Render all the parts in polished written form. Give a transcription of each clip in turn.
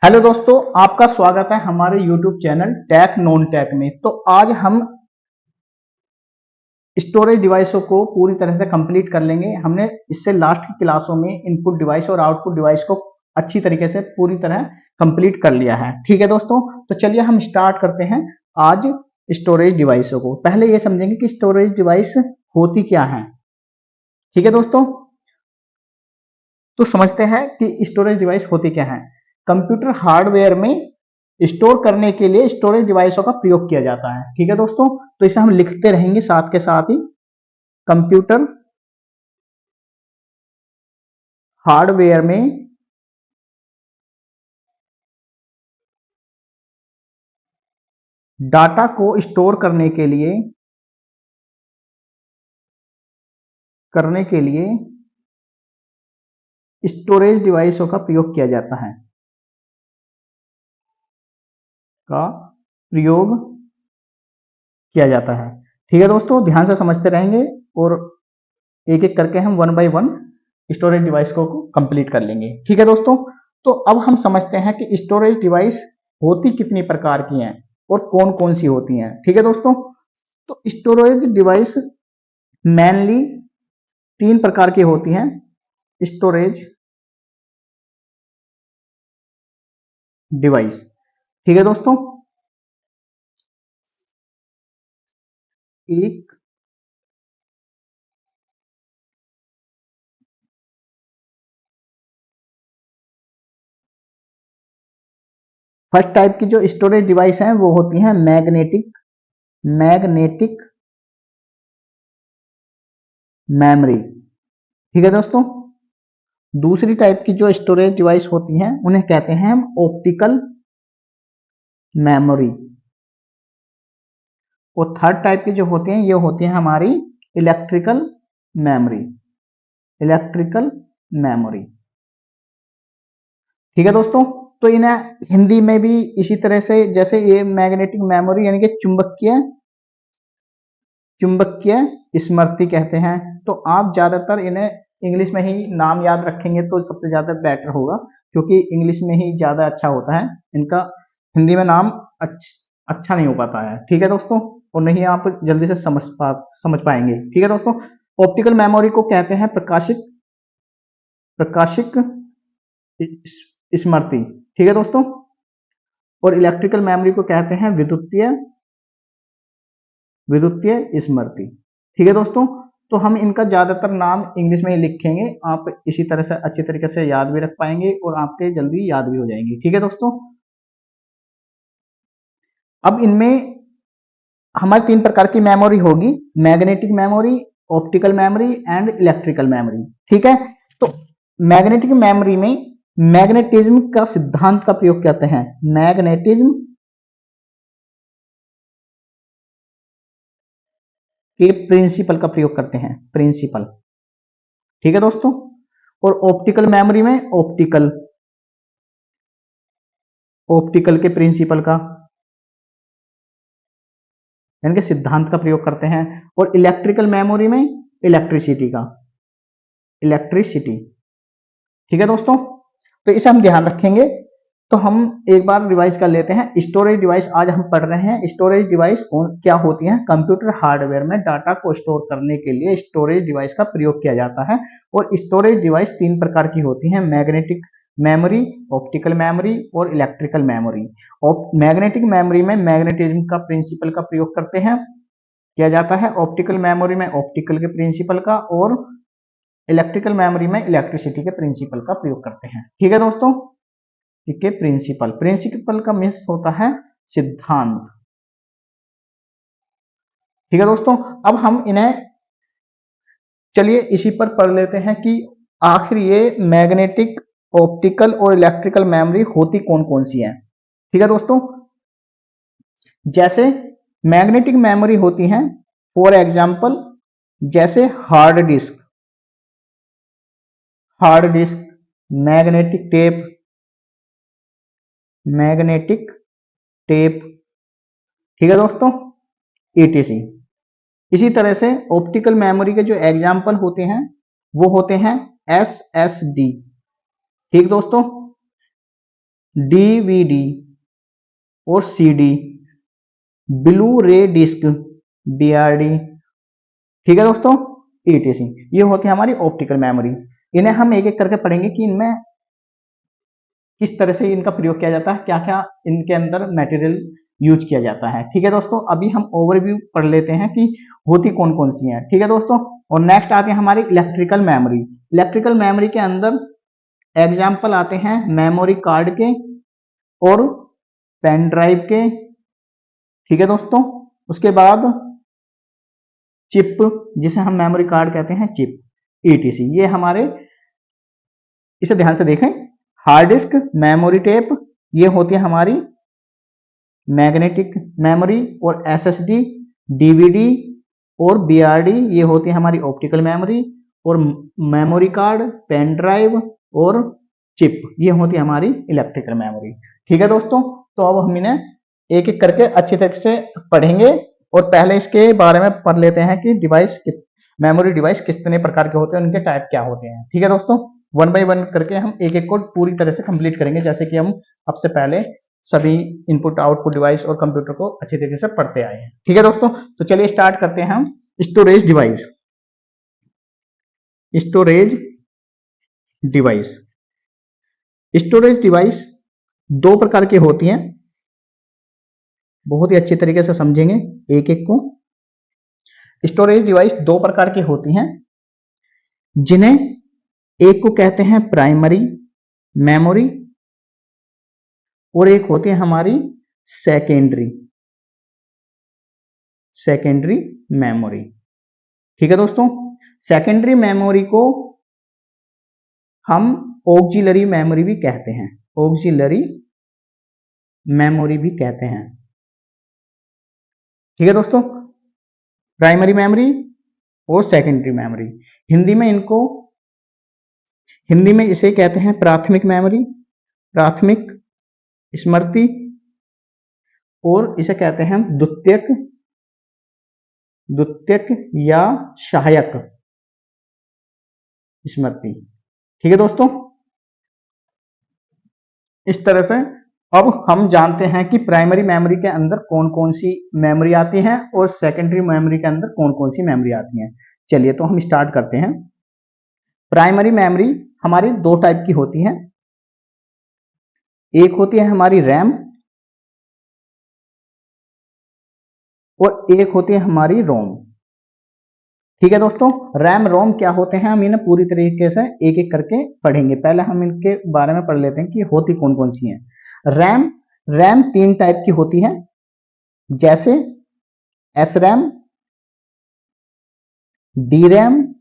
Hello दोस्तों, आपका स्वागत है हमारे YouTube channel tech non tech में। तो आज हम स्टोरेज डिवाइसों को पूरी तरह से कंप्लीट कर लेंगे। हमने इससे लास्ट की क्लासों में इनपुट डिवाइस और आउटपुट डिवाइस को अच्छी तरीके से पूरी तरह कंप्लीट कर लिया है। ठीक है दोस्तों, तो चलिए हम स्टार्ट करते हैं आज स्टोरेज डिवाइसों को। पहले ये समझेंगे कि स्टोरेज डिवाइस होती क्या है। ठीक है दोस्तों, तो समझते हैं कि स्टोरेज डिवाइस होती क्या है। कंप्यूटर हार्डवेयर में स्टोर करने के लिए स्टोरेज डिवाइसों का प्रयोग किया जाता है। ठीक है दोस्तों, तो इसे हम लिखते रहेंगे साथ के साथ ही। कंप्यूटर हार्डवेयर में डाटा को स्टोर करने के लिए स्टोरेज डिवाइसों का प्रयोग किया जाता है का प्रयोग किया जाता है। ठीक है दोस्तों, ध्यान से समझते रहेंगे और एक एक करके हम one by one storage device को कंप्लीट कर लेंगे। ठीक है दोस्तों, तो अब हम समझते हैं कि स्टोरेज डिवाइस होती कितनी प्रकार की हैं और कौन कौन सी होती हैं। ठीक है दोस्तों, तो स्टोरेज डिवाइस मेनली तीन प्रकार की होती हैं। स्टोरेज डिवाइस, ठीक है दोस्तों, एक फर्स्ट टाइप की जो स्टोरेज डिवाइस हैं वो होती हैं मैग्नेटिक मेमोरी। ठीक है दोस्तों, दूसरी टाइप की जो स्टोरेज डिवाइस होती हैं उन्हें कहते हैं हम ऑप्टिकल मेमोरी। और थर्ड टाइप की जो होती हैं ये होती है हमारी इलेक्ट्रिकल मेमोरी। इलेक्ट्रिकल मेमोरी, ठीक है दोस्तों, तो इन्हें हिंदी में भी इसी तरह से, जैसे ये मैग्नेटिक मेमोरी यानी कि चुंबकीय चुंबकीय स्मृति कहते हैं। तो आप ज्यादातर इन्हें इंग्लिश में ही नाम याद रखेंगे तो सबसे ज्यादा बेटर होगा, क्योंकि इंग्लिश में ही ज्यादा अच्छा होता है। इनका हिंदी में नाम अच्छा नहीं हो पाता है। ठीक है दोस्तों, और नहीं आप जल्दी से समझ पाएंगे। ठीक है दोस्तों, ऑप्टिकल मेमोरी को कहते हैं प्रकाशिक स्मृति। ठीक है दोस्तों, और इलेक्ट्रिकल मेमोरी को कहते हैं विद्युतीय स्मृति। ठीक है दोस्तों, तो हम इनका ज्यादातर नाम इंग्लिश में ही लिखेंगे। आप इसी तरह से अच्छी तरीके से याद भी रख पाएंगे और आपके जल्दी याद भी हो जाएंगे। ठीक है दोस्तों, अब इनमें हमारी तीन प्रकार की मेमोरी होगी: magnetic memory, optical memory and electrical memory. ठीक है, तो मैग्नेटिक मेमोरी में मैग्नेटिज्म का सिद्धांत का प्रयोग करते हैं। मैग्नेटिज्म के प्रिंसिपल का प्रयोग करते हैं, प्रिंसिपल। ठीक है दोस्तों, और ऑप्टिकल मेमोरी में ऑप्टिकल के प्रिंसिपल का यानी कि सिद्धांत का प्रयोग करते हैं। और इलेक्ट्रिकल मेमोरी में इलेक्ट्रिसिटी। ठीक है दोस्तों, तो इसे हम ध्यान रखेंगे। तो हम एक बार रिवाइज कर लेते हैं। स्टोरेज डिवाइस आज हम पढ़ रहे हैं। स्टोरेज डिवाइस क्या होती हैं? कंप्यूटर हार्डवेयर में डाटा को स्टोर करने के लिए स्टोरेज डिवाइस का प्रयोग किया जाता है। और स्टोरेज डिवाइस तीन प्रकार की होती हैं: मैग्नेटिक मेमोरी, ऑप्टिकल मेमोरी और इलेक्ट्रिकल मेमोरी। और मैग्नेटिक मेमोरी में मैग्नेटिज्म का प्रिंसिपल का प्रयोग करते हैं, किया जाता है। ऑप्टिकल मेमोरी में ऑप्टिकल के प्रिंसिपल का, और इलेक्ट्रिकल मेमोरी में इलेक्ट्रिसिटी के प्रिंसिपल का प्रयोग करते हैं। ठीक है दोस्तों, ठीक है। प्रिंसिपल का मीन्स होता है सिद्धांत। ठीक है दोस्तों, अब हम इन्हें चलिए इसी पर पढ़ लेते हैं कि आखिर ये मैग्नेटिक, ऑप्टिकल और इलेक्ट्रिकल मेमोरी होती कौन कौन सी है। ठीक है दोस्तों, जैसे मैग्नेटिक मेमोरी होती हैं, फॉर एग्जांपल जैसे हार्ड डिस्क, मैग्नेटिक टेप। ठीक है दोस्तों, ETC। इसी तरह से ऑप्टिकल मेमोरी के जो एग्जाम्पल होते हैं वो होते हैं SSD। ठीक दोस्तों, डीवीडी और सीडी, ब्लू रे डिस्क, बीआरडी, ठीक है दोस्तों, ईटीसी। ये होती है हमारी ऑप्टिकल मेमोरी। इन्हें हम एक एक करके पढ़ेंगे कि इनमें किस तरह से इनका प्रयोग किया जाता है, क्या क्या इनके अंदर मटेरियल यूज किया जाता है। ठीक है दोस्तों, अभी हम ओवरव्यू पढ़ लेते हैं कि होती कौन कौन सी है। ठीक है दोस्तों, और नेक्स्ट आती है हमारी इलेक्ट्रिकल मेमोरी। इलेक्ट्रिकल मेमोरी के अंदर एग्जाम्पल आते हैं मेमोरी कार्ड के और पेन ड्राइव के। ठीक है दोस्तों, उसके बाद चिप, जिसे हम मेमोरी कार्ड कहते हैं, चिप, ईटीसी। ये हमारे, इसे ध्यान से देखें, हार्ड डिस्क, मेमोरी टेप, ये होती है हमारी मैग्नेटिक मेमोरी, और एसएसडी, डीवीडी और बीआरडी, ये होती है हमारी ऑप्टिकल मेमोरी, और मेमोरी कार्ड, पेन ड्राइव और चिप, ये होती है हमारी इलेक्ट्रिकल मेमोरी। ठीक है दोस्तों, तो अब हम इन्हें एक एक करके अच्छी तरह से पढ़ेंगे, और पहले इसके बारे में पढ़ लेते हैं कि मेमोरी डिवाइस कितने प्रकार के होते हैं, उनके टाइप क्या होते हैं। ठीक है दोस्तों, वन बाय वन करके हम एक एक को पूरी तरह से कंप्लीट करेंगे, जैसे कि हम अब से पहले सभी इनपुट आउटपुट डिवाइस और कंप्यूटर को अच्छी तरीके से पढ़ते आए हैं। ठीक है दोस्तों, तो चलिए स्टार्ट करते हैं हम storage device. Storage device, storage device दो प्रकार की होती हैं, बहुत ही अच्छी तरीके से समझेंगे एक एक को। स्टोरेज डिवाइस दो प्रकार की होती हैं, जिन्हें एक को कहते हैं प्राइमरी मेमोरी, और एक होती है हमारी सेकेंडरी मेमोरी। ठीक है दोस्तों, सेकेंडरी मेमोरी को हम ऑक्सिलरी मेमोरी भी कहते हैं, ऑक्सिलरी मेमोरी भी कहते हैं। ठीक है दोस्तों, प्राइमरी मेमोरी और सेकेंडरी मेमोरी, हिंदी में इसे कहते हैं प्राथमिक मेमोरी, प्राथमिक स्मृति, और इसे कहते हैं द्वितीयक या सहायक स्मृति। ठीक है दोस्तों, इस तरह से अब हम जानते हैं कि प्राइमरी मेमोरी के अंदर कौन कौन सी मेमोरी आती है और सेकेंडरी मेमोरी के अंदर कौन कौन सी मेमोरी आती है। चलिए तो हम स्टार्ट करते हैं। प्राइमरी मेमोरी हमारी दो टाइप की होती है, एक होती है हमारी रैम और एक होती है हमारी रोम। ठीक है दोस्तों, रैम रोम क्या होते हैं, हम इन्हें पूरी तरीके से एक एक करके पढ़ेंगे। पहले हम इनके बारे में पढ़ लेते हैं कि होती कौन कौन सी हैं। रैम तीन टाइप की होती है, जैसे एस रैम, डी रैम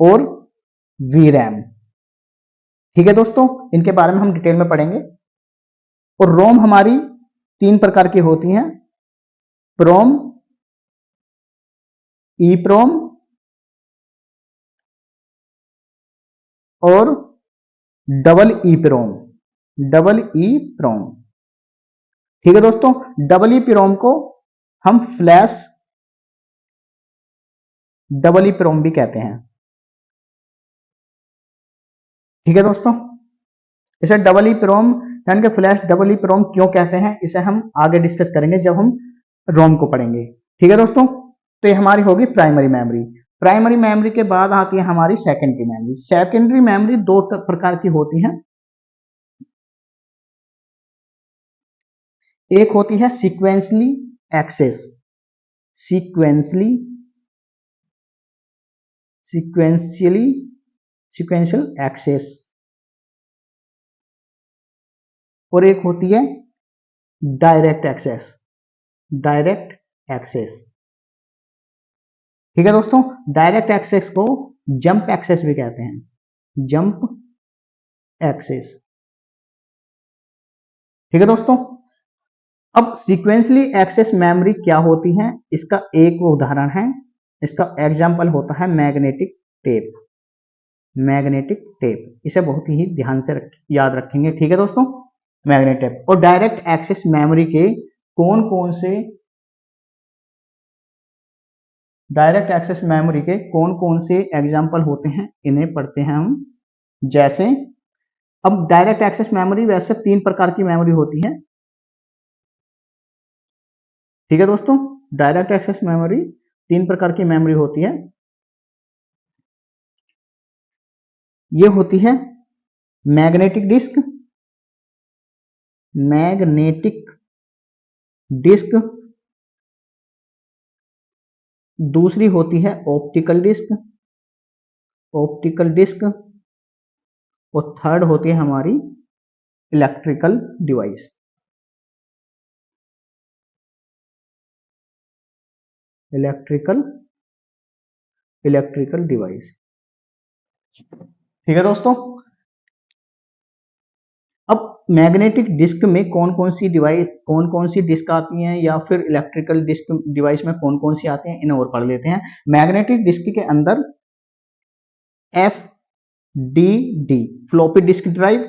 और वी रैम। ठीक है दोस्तों, इनके बारे में हम डिटेल में पढ़ेंगे। और रोम हमारी तीन प्रकार की होती हैं, प्रोम, ई प्रोम और डबल ई प्रोम। ठीक है दोस्तों, डबल ई प्रोम को हम फ्लैश डबल ई प्रोम भी कहते हैं। ठीक है दोस्तों, इसे डबल ई प्रोम यानी कि फ्लैश डबल ई प्रोम क्यों कहते हैं, इसे हम आगे डिस्कस करेंगे जब हम रोम को पढ़ेंगे। ठीक है दोस्तों, तो ये हमारी होगी प्राइमरी मेमोरी। प्राइमरी मेमोरी के बाद आती है हमारी सेकेंडरी मेमोरी। सेकेंडरी मेमोरी दो प्रकार की होती है, एक होती है सीक्वेंशियली एक्सेस, सीक्वेंशियल एक्सेस, और एक होती है डायरेक्ट एक्सेस। ठीक है दोस्तों, डायरेक्ट एक्सेस को जंप एक्सेस भी कहते हैं, जंप एक्सेस। ठीक है दोस्तों, अब सीक्वेंशियली एक्सेस मेमोरी क्या होती है, इसका एक उदाहरण है, इसका एग्जाम्पल होता है मैग्नेटिक टेप। इसे बहुत ही ध्यान से याद रखेंगे। ठीक है दोस्तों, मैग्नेटिक टेप। और डायरेक्ट एक्सेस मेमोरी के कौन कौन से एग्जाम्पल होते हैं, इन्हें पढ़ते हैं हम। जैसे अब डायरेक्ट एक्सेस मेमोरी वैसे 3 प्रकार की मेमोरी होती है। ठीक है दोस्तों, डायरेक्ट एक्सेस मेमोरी 3 प्रकार की मेमोरी होती है। ये होती है मैग्नेटिक डिस्क, मैग्नेटिक डिस्क, दूसरी होती है ऑप्टिकल डिस्क, ऑप्टिकल डिस्क, और थर्ड होती है हमारी electrical device. Electrical electrical device. ठीक है दोस्तों, अब मैग्नेटिक डिस्क में कौन कौन सी डिवाइस, कौन कौन सी डिस्क आती हैं, या फिर इलेक्ट्रिकल डिस्क डिवाइस में कौन कौन सी आती हैं, इन्हें और पढ़ लेते हैं। मैग्नेटिक डिस्क के अंदर F D D floppy disk drive,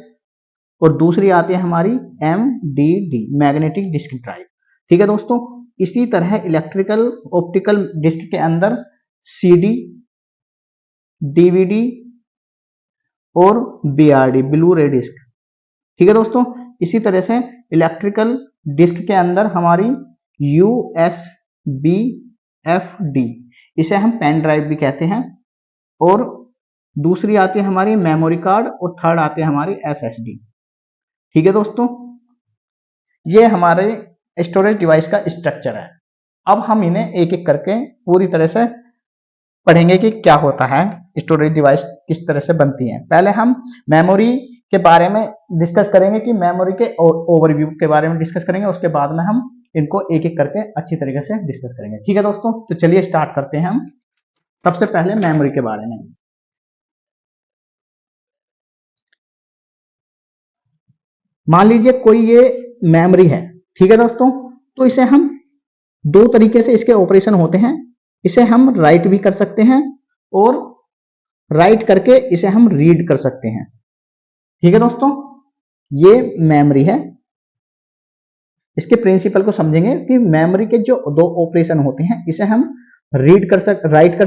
और दूसरी आती है हमारी M D D magnetic disk drive. ठीक है दोस्तों, इसी तरह इलेक्ट्रिकल ऑप्टिकल डिस्क के अंदर सीडी, डीवीडी और बीआरडी ब्लू रे डिस्क। ठीक है दोस्तों, इसी तरह से इलेक्ट्रिकल डिस्क के अंदर हमारी यूएसबी एफडी, इसे हम पेन ड्राइव भी कहते हैं, और दूसरी आती है हमारी मेमोरी कार्ड, और थर्ड आती है हमारी एसएसडी। ठीक है दोस्तों, ये हमारे स्टोरेज डिवाइस का स्ट्रक्चर है। अब हम इन्हें एक एक करके पूरी तरह से पढ़ेंगे कि क्या होता है, स्टोरेज डिवाइस किस तरह से बनती है। पहले हम मेमोरी के बारे में डिस्कस करेंगे, कि मेमोरी के ओवरव्यू के बारे में डिस्कस करेंगे, उसके बाद में हम इनको एक एक करके अच्छी तरीके से डिस्कस करेंगे। ठीक है दोस्तों, तो चलिए स्टार्ट करते हैं हम सबसे पहले मेमोरी के बारे में। मान लीजिए कोई ये मेमोरी है, ठीक है दोस्तों, तो इसे हम दो तरीके से इसके ऑपरेशन होते हैं। इसे हम राइट भी कर सकते हैं, और राइट करके इसे हम रीड कर सकते हैं। ठीक है दोस्तों, ये मेमोरी है। इसके प्रिंसिपल को समझेंगे कि मेमोरी के जो दो ऑपरेशन होते हैं, इसे हम राइट कर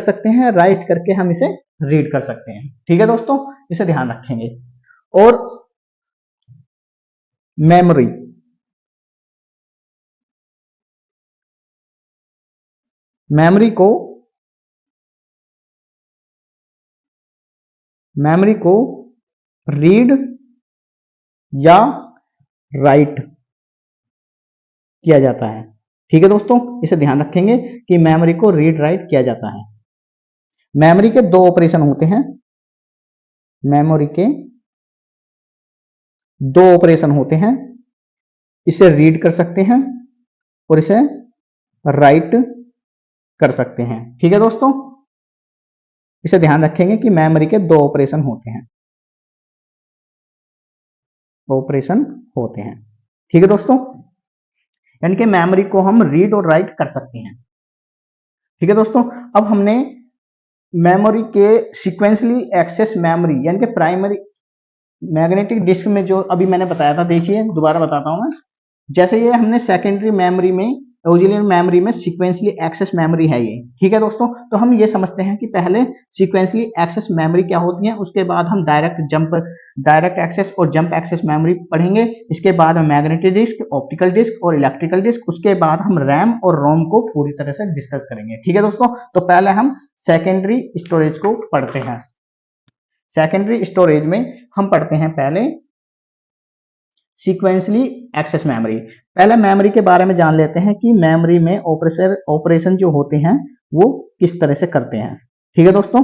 सकते हैं, राइट करके हम इसे रीड कर सकते हैं। ठीक है दोस्तों, इसे ध्यान रखेंगे। और मेमोरी मेमोरी को रीड या राइट किया जाता है। ठीक है दोस्तों, इसे ध्यान रखेंगे कि मेमोरी को रीड राइट किया जाता है। मेमोरी के दो ऑपरेशन होते हैं, मेमोरी के दो ऑपरेशन होते हैं। इसे रीड कर सकते हैं और इसे राइट कर सकते हैं। ठीक है दोस्तों, इसे ध्यान रखेंगे कि मेमोरी के दो ऑपरेशन होते हैं, ठीक है दोस्तों, यानी कि मेमोरी को हम रीड और राइट कर सकते हैं। ठीक है दोस्तों, अब हमने मेमोरी के सीक्वेंसली एक्सेस मेमोरी यानी कि प्राइमरी मैग्नेटिक डिस्क में जो अभी मैंने बताया था, देखिए दोबारा बताता हूं मैं। जैसे ये हमने सेकेंडरी मेमोरी में, ऑक्सिलरी मेमोरी में सीक्वेंसली एक्सेस मेमोरी है ये। ठीक है दोस्तों, तो हम ये समझते हैं कि पहले सीक्वेंसली एक्सेस मेमोरी क्या होती है, उसके बाद हम डायरेक्ट एक्सेस और जंप एक्सेस मेमोरी पढ़ेंगे। इसके बाद हम मैग्नेटिक डिस्क, ऑप्टिकल डिस्क और इलेक्ट्रिकल डिस्क, उसके बाद हम रैम और रोम को पूरी तरह से डिस्कस करेंगे। ठीक है दोस्तों, तो पहले हम सेकेंडरी स्टोरेज को पढ़ते हैं। सेकेंडरी स्टोरेज में हम पढ़ते हैं पहले सीक्वेंसली एक्सेस मेमोरी। पहले मेमोरी के बारे में जान लेते हैं कि मेमोरी में ऑपरेशन जो होते हैं वो किस तरह से करते हैं। ठीक है दोस्तों,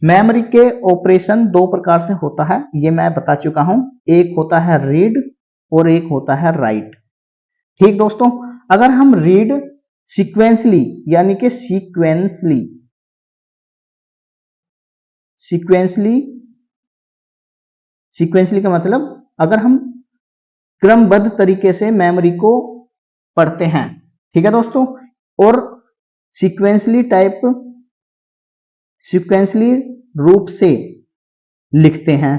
मेमोरी के ऑपरेशन दो प्रकार से होता है, ये मैं बता चुका हूं। एक होता है रीड और एक होता है राइट। ठीक दोस्तों, अगर हम रीड सीक्वेंसली यानी कि सीक्वेंसली का मतलब अगर हम क्रमबद्ध तरीके से मेमोरी को पढ़ते हैं, ठीक है दोस्तों, और सीक्वेंसली रूप से लिखते हैं।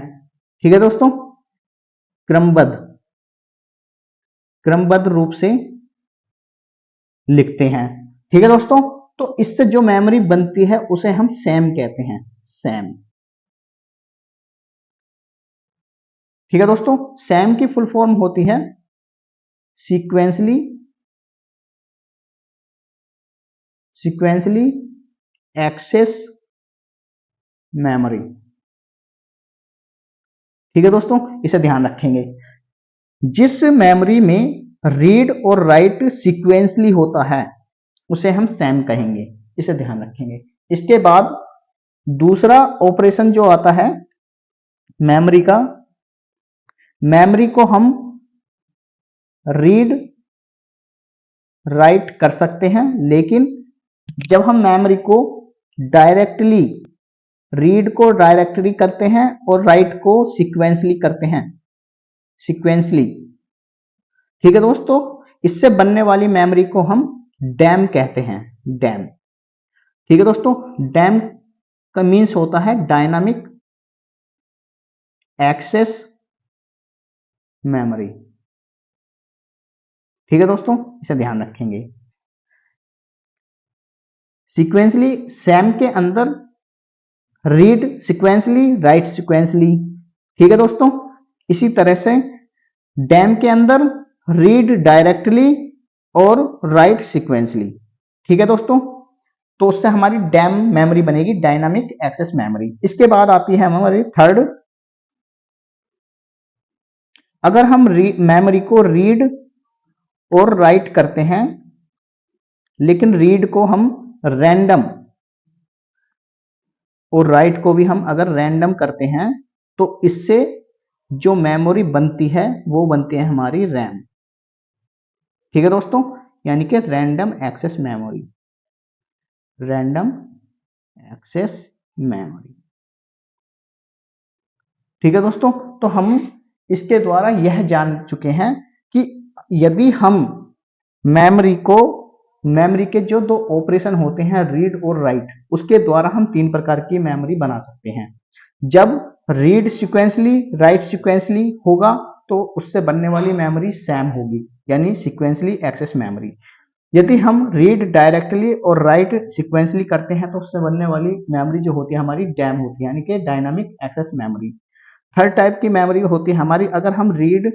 ठीक है दोस्तों, क्रमबद्ध रूप से लिखते हैं। ठीक है दोस्तों, तो इससे जो मेमोरी बनती है उसे हम सैम कहते हैं, सैम। ठीक है दोस्तों, सैम की फुल फॉर्म होती है सीक्वेंसली एक्सेस मेमोरी। ठीक है दोस्तों, इसे ध्यान रखेंगे। जिस मेमोरी में रीड और राइट सीक्वेंसली होता है उसे हम सैम कहेंगे, इसे ध्यान रखेंगे। इसके बाद दूसरा ऑपरेशन जो आता है मेमोरी का, मेमोरी को हम रीड राइट कर सकते हैं, लेकिन जब हम मेमोरी को डायरेक्टली रीड को डायरेक्टली करते हैं और राइट को सीक्वेंसली करते हैं, सीक्वेंसली। ठीक है दोस्तों, इससे बनने वाली मेमोरी को हम डैम कहते हैं, डैम। ठीक है दोस्तों, डैम का मीन्स होता है डायनामिक एक्सेस मेमोरी। ठीक है दोस्तों, इसे ध्यान रखेंगे। सीक्वेंसली, सैम के अंदर रीड सीक्वेंसली, राइट सीक्वेंसली। ठीक है दोस्तों, इसी तरह से डैम के अंदर रीड डायरेक्टली और राइट सीक्वेंसली। ठीक है दोस्तों, तो उससे हमारी डैम मेमोरी बनेगी, डायनामिक एक्सेस मेमोरी। इसके बाद आती है हमारी थर्ड, अगर हम मेमोरी को रीड और राइट करते हैं, लेकिन रीड को हम रैंडम और राइट को भी हम अगर रैंडम करते हैं, तो इससे जो मेमोरी बनती है वो बनती है हमारी रैम। ठीक है दोस्तों, यानी कि random access memory, random access memory. ठीक है दोस्तों, तो हम इसके द्वारा यह जान चुके हैं कि यदि हम मेमोरी के जो दो ऑपरेशन होते हैं रीड और राइट, उसके द्वारा हम तीन प्रकार की मेमोरी बना सकते हैं। जब रीड सीक्वेंसली राइट सीक्वेंसली होगा तो उससे बनने वाली मेमोरी सैम होगी, यानी सीक्वेंसली एक्सेस मेमोरी। यदि हम रीड डायरेक्टली और राइट सीक्वेंसली करते हैं तो उससे बनने वाली मेमोरी जो होती है हमारी डैम होती है, यानी कि dynamic access memory. Third type की मेमोरी होती है हमारी, अगर हम रीड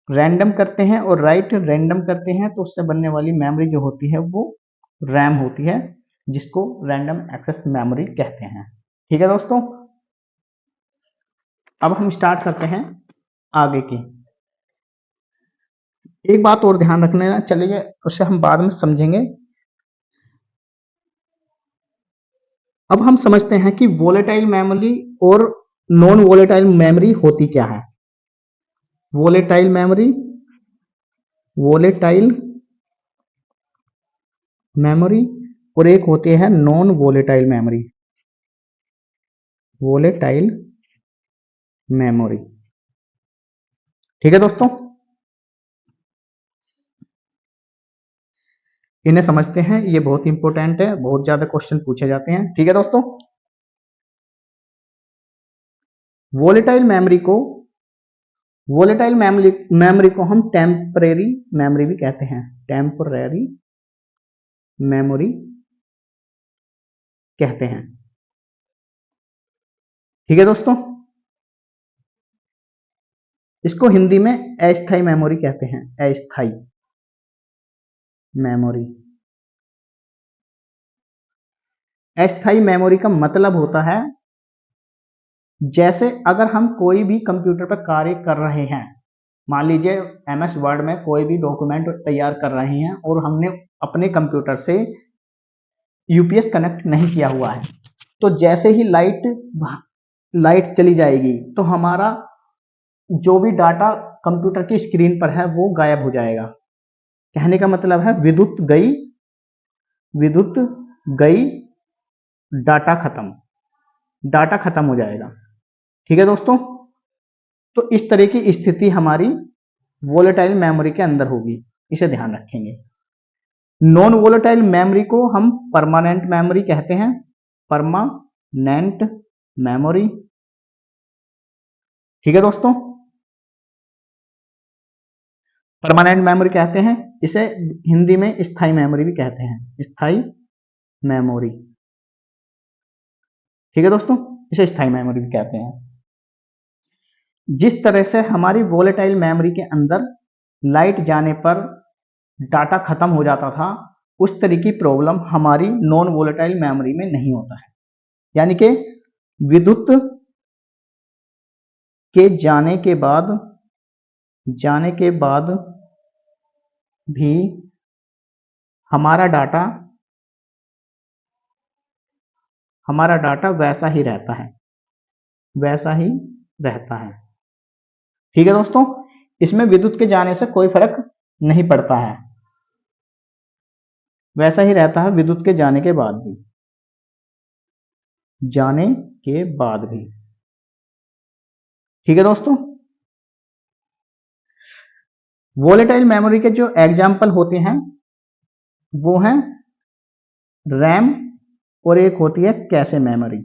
रैंडम करते हैं और राइट रैंडम करते हैं तो उससे बनने वाली मेमोरी जो होती है वो रैम होती है, जिसको रैंडम एक्सेस मेमोरी कहते हैं। ठीक है दोस्तों, अब हम स्टार्ट करते हैं आगे की। एक बात और ध्यान रखने ना, चलिए उसे हम बाद में समझेंगे। अब हम समझते हैं कि वोलेटाइल मेमोरी और नॉन वोलेटाइल मेमोरी होती क्या है। वोलेटाइल मेमोरी, वोलेटाइल मेमोरी, और एक होती है non volatile memory, volatile memory. ठीक है दोस्तों, इन्हें समझते हैं, ये बहुत इंपॉर्टेंट है, बहुत ज्यादा क्वेश्चन पूछे जाते हैं। ठीक है दोस्तों, वोलेटाइल मेमोरी को हम टेम्परेरी मेमोरी भी कहते हैं, टेम्परेरी मेमोरी कहते हैं। ठीक है दोस्तों, इसको हिंदी में अस्थायी मेमोरी कहते हैं, अस्थायी मेमोरी। अस्थायी मेमोरी का मतलब होता है, जैसे अगर हम कोई भी कंप्यूटर पर कार्य कर रहे हैं, मान लीजिए एमएस वर्ड में कोई भी डॉक्यूमेंट तैयार कर रहे हैं और हमने अपने कंप्यूटर से यूपीएस कनेक्ट नहीं किया हुआ है, तो जैसे ही लाइट चली जाएगी तो हमारा जो भी डाटा कंप्यूटर की स्क्रीन पर है वो गायब हो जाएगा। कहने का मतलब है विद्युत गई, डाटा खत्म हो जाएगा। ठीक है दोस्तों, तो इस तरह की स्थिति हमारी वोलेटाइल मेमोरी के अंदर होगी, इसे ध्यान रखेंगे। नॉन वोलेटाइल मेमोरी को हम परमानेंट मेमोरी कहते हैं, परमानेंट मेमोरी। ठीक है दोस्तों, परमानेंट मेमोरी कहते हैं इसे, हिंदी में स्थायी मेमोरी भी कहते हैं, स्थायी मेमोरी। ठीक है दोस्तों, इसे स्थायी मेमोरी भी कहते हैं। जिस तरह से हमारी वोलेटाइल मेमोरी के अंदर लाइट जाने पर डाटा खत्म हो जाता था, उस तरह की प्रॉब्लम हमारी नॉन वोलेटाइल मेमोरी में नहीं होता है। यानी कि विद्युत के जाने के बाद भी हमारा डाटा वैसा ही रहता है, ठीक है दोस्तों। इसमें विद्युत के जाने से कोई फर्क नहीं पड़ता है, वैसा ही रहता है विद्युत के जाने के बाद भी, ठीक है दोस्तों। वोलेटाइल मेमोरी के जो एग्जाम्पल होते हैं वो हैं रैम और एक होती है कैशे मेमोरी,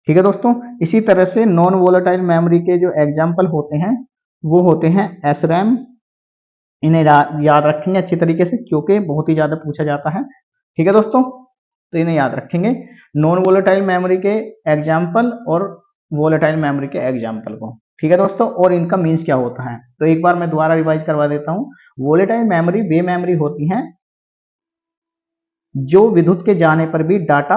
ठीक है दोस्तों। इसी तरह से नॉन वोलेटाइल मेमोरी के जो एग्जाम्पल होते हैं वो होते हैं एस रैम। इन्हें याद रखेंगे अच्छी तरीके से क्योंकि बहुत ही ज्यादा पूछा जाता है, ठीक है दोस्तों। तो इन्हें याद रखेंगे, नॉन वोलेटाइल मेमोरी के एग्जाम्पल और वोलेटाइल मेमोरी के एग्जाम्पल को, ठीक है दोस्तों। और इनका मीन्स क्या होता है तो एक बार मैं दोबारा रिवाइज करवा देता हूँ। वोलेटाइल मेमोरी वे मेमोरी होती हैं जो विद्युत के जाने पर भी डाटा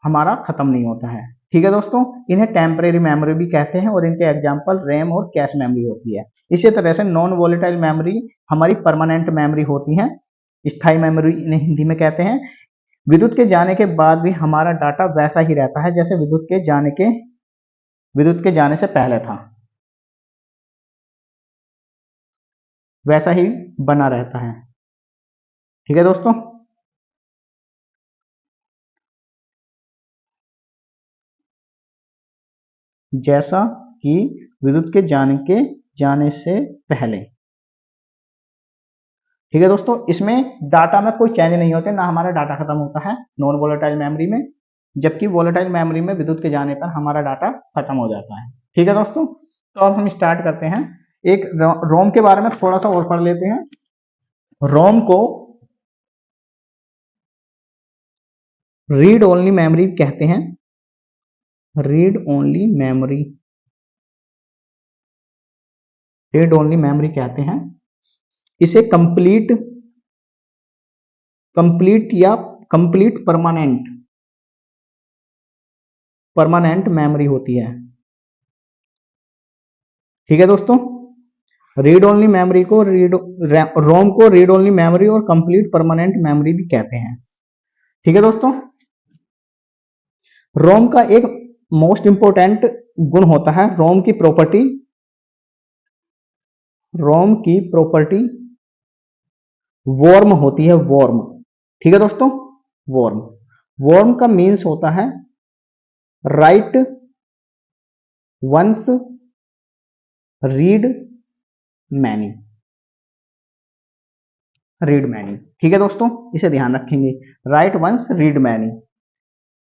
हमारा खत्म नहीं होता है, ठीक है दोस्तों। इन्हें टेम्परेरी मेमोरी भी कहते हैं और इनके एग्जाम्पल रैम और कैश मेमोरी होती है। इसी तरह से नॉन वोलेटाइल मेमोरी हमारी परमानेंट मेमोरी होती है, स्थायी मेमोरी इन्हें हिंदी में कहते हैं। विद्युत के जाने के बाद भी हमारा डाटा वैसा ही रहता है जैसे विद्युत के जाने से पहले था, वैसा ही बना रहता है, ठीक है दोस्तों। जैसा कि विद्युत के जाने से पहले, ठीक है दोस्तों। इसमें डाटा में कोई चेंज नहीं होते, ना हमारा डाटा खत्म होता है नॉन वोलेटाइल मेमोरी में, जबकि वोलेटाइल मेमोरी में विद्युत के जाने पर हमारा डाटा खत्म हो जाता है, ठीक है दोस्तों। तो अब हम स्टार्ट करते हैं। एक रोम के बारे में थोड़ा सा और पढ़ लेते हैं। रोम को रीड ओनली मेमोरी कहते हैं, रीड ओनली मेमोरी कहते हैं। इसे कंप्लीट या कंप्लीट परमानेंट मेमोरी होती है, ठीक है दोस्तों। रीड ओनली मेमोरी को रोम को रीड ओनली मेमोरी और कंप्लीट परमानेंट मेमोरी भी कहते हैं, ठीक है दोस्तों। रोम का एक मोस्ट इंपोर्टेंट गुण होता है रोम की प्रॉपर्टी वॉर्म होती है, वॉर्म, ठीक है दोस्तों। वॉर्म का मीन्स होता है राइट वंस रीड मैनी, ठीक है दोस्तों। इसे ध्यान रखेंगे, राइट वंस रीड मैनी।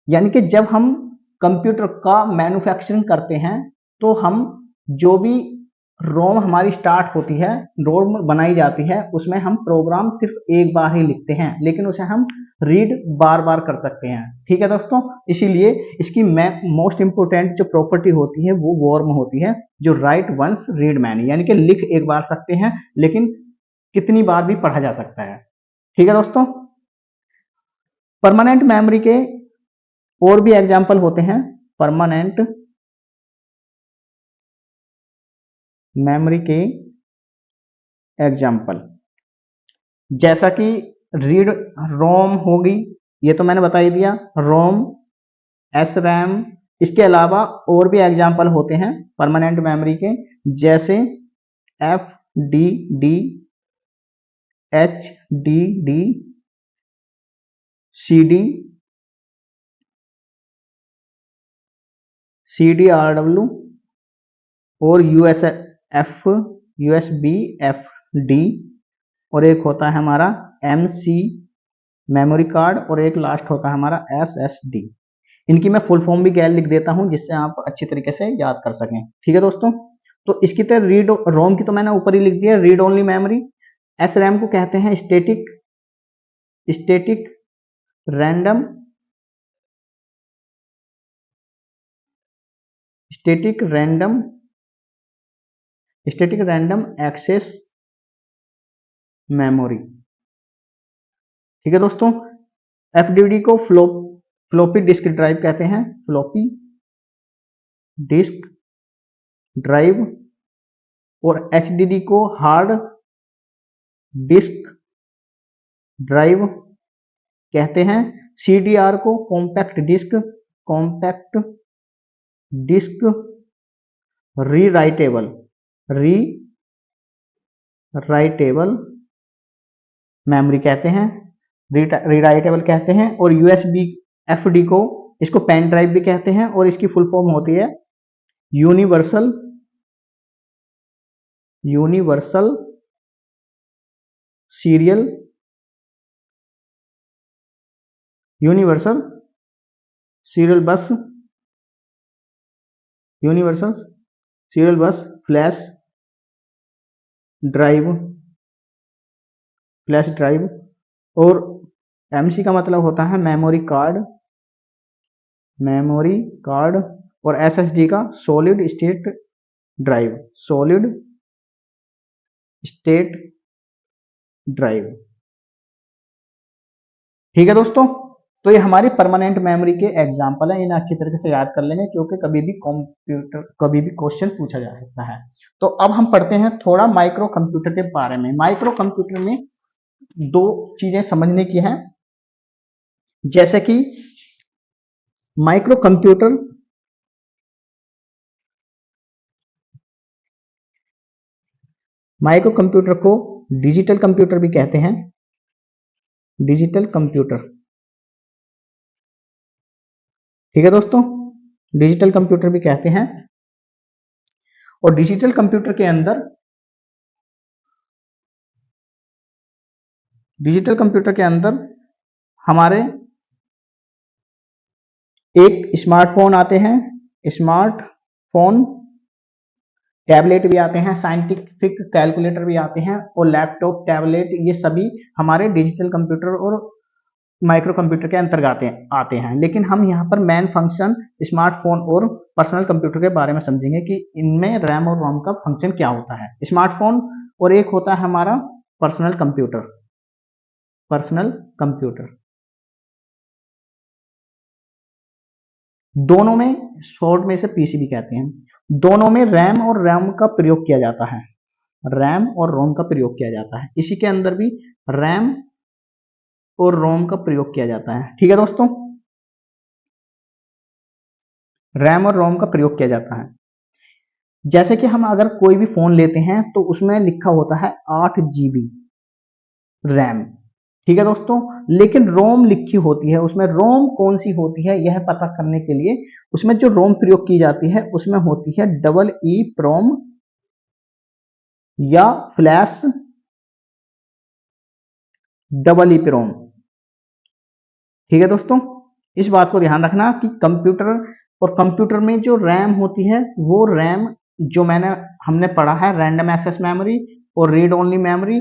यानी कि जब हम कंप्यूटर का मैन्युफैक्चरिंग करते हैं तो हम जो भी रोम हमारी स्टार्ट होती है, रोम बनाई जाती है, उसमें हम प्रोग्राम सिर्फ एक बार ही लिखते हैं, लेकिन उसे हम रीड बार बार कर सकते हैं, ठीक है दोस्तों। इसीलिए इसकी मोस्ट इंपोर्टेंट जो प्रॉपर्टी होती है वो वॉर्म होती है, जो राइट वंस रीड मैनी, यानी कि लिख एक बार सकते हैं लेकिन कितनी बार भी पढ़ा जा सकता है, ठीक है दोस्तों। परमानेंट मेमोरी के और भी एग्जाम्पल होते हैं। परमानेंट मेमोरी के एग्जाम्पल जैसा कि रीड रोम होगी, ये तो मैंने बता ही दिया, रोम, एस रैम। इसके अलावा और भी एग्जाम्पल होते हैं परमानेंट मेमोरी के, जैसे F D D, H D D, C D R W और यूएसबी एफ डी, और एक होता है हमारा एमसी मेमोरी कार्ड, और एक लास्ट होता है हमारा एसएसडी। इनकी मैं फुल फॉर्म भी गैर लिख देता हूं जिससे आप अच्छी तरीके से याद कर सकें, ठीक है दोस्तों। तो इसकी तरह रीड रोम की तो मैंने ऊपर ही लिख दिया, read only memory. S RAM को कहते हैं static random static random access memory. ठीक है दोस्तों, एफडीडी को फ्लॉपी डिस्क ड्राइव कहते हैं, फ्लॉपी डिस्क ड्राइव, और एचडीडी को हार्ड डिस्क ड्राइव कहते हैं। सीडीआर को कॉम्पैक्ट डिस्क रीराइटेबल मेमोरी कहते हैं, रीराइटेबल कहते हैं। और यूएसबी एफडी को, इसको पेन ड्राइव भी कहते हैं, और इसकी फुल फॉर्म होती है यूनिवर्सल सीरियल बस फ्लैश ड्राइव। और एमसी का मतलब होता है मेमोरी कार्ड, और एसएसडी का सॉलिड स्टेट ड्राइव। ठीक है दोस्तों, तो ये हमारी परमानेंट मेमोरी के एग्जाम्पल है, इन्हें अच्छी तरीके से याद कर लेंगे क्योंकि कभी भी क्वेश्चन पूछा जा सकता है। तो अब हम पढ़ते हैं थोड़ा माइक्रो कंप्यूटर के बारे में। माइक्रो कंप्यूटर में दो चीजें समझने की हैं, जैसे कि माइक्रो कंप्यूटर को डिजिटल कंप्यूटर भी कहते हैं, ठीक है दोस्तों, डिजिटल कंप्यूटर भी कहते हैं। और डिजिटल कंप्यूटर के अंदर हमारे एक स्मार्टफोन आते हैं, स्मार्टफोन, टैबलेट भी आते हैं, साइंटिफिक कैलकुलेटर भी आते हैं, और लैपटॉप, टैबलेट, ये सभी हमारे डिजिटल कंप्यूटर और माइक्रो कंप्यूटर के अंतर्गत आते हैं। लेकिन हम यहाँ पर मेन फंक्शन स्मार्टफोन और पर्सनल कंप्यूटर के बारे में समझेंगे कि इनमें रैम और रोम का फंक्शन क्या होता है। स्मार्टफोन और एक होता है हमारा पर्सनल कंप्यूटर, दोनों में, शॉर्ट में से पीसी भी कहते हैं, दोनों में रैम और रोम का प्रयोग किया जाता है, इसी के अंदर भी रैम और रोम का प्रयोग किया जाता है। ठीक है दोस्तों, रैम और रोम का प्रयोग किया जाता है। जैसे कि हम अगर कोई भी फोन लेते हैं तो उसमें लिखा होता है 8 GB रैम, ठीक है दोस्तों, लेकिन रोम लिखी होती है, उसमें रोम कौन सी होती है यह पता करने के लिए उसमें जो रोम प्रयोग की जाती है उसमें होती है EEPROM या फ्लैश EEPROM। ठीक है दोस्तों, इस बात को ध्यान रखना कि कंप्यूटर में जो रैम होती है वो रैम जो हमने पढ़ा है रैंडम एक्सेस मेमोरी और रीड ओनली मेमोरी,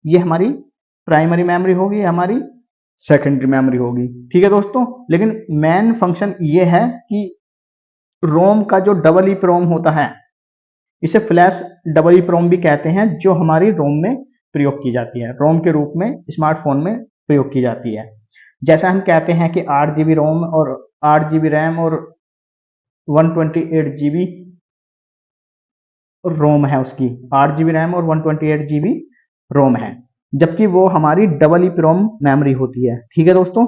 ये हमारी प्राइमरी मेमोरी होगी, हमारी सेकेंडरी मेमोरी होगी। ठीक है दोस्तों, लेकिन मेन फंक्शन ये है कि रोम का जो EEPROM होता है इसे फ्लैश EEPROM भी कहते हैं, जो हमारी रोम में प्रयोग की जाती है, रोम के रूप में स्मार्टफोन में प्रयोग की जाती है। जैसा हम कहते हैं कि 8 GB रोम और 8 GB रैम और 128 GB रोम है, उसकी 8 GB रैम और 128 GB रोम है, जबकि वो हमारी EEPROM मेमोरी होती है। ठीक है दोस्तों,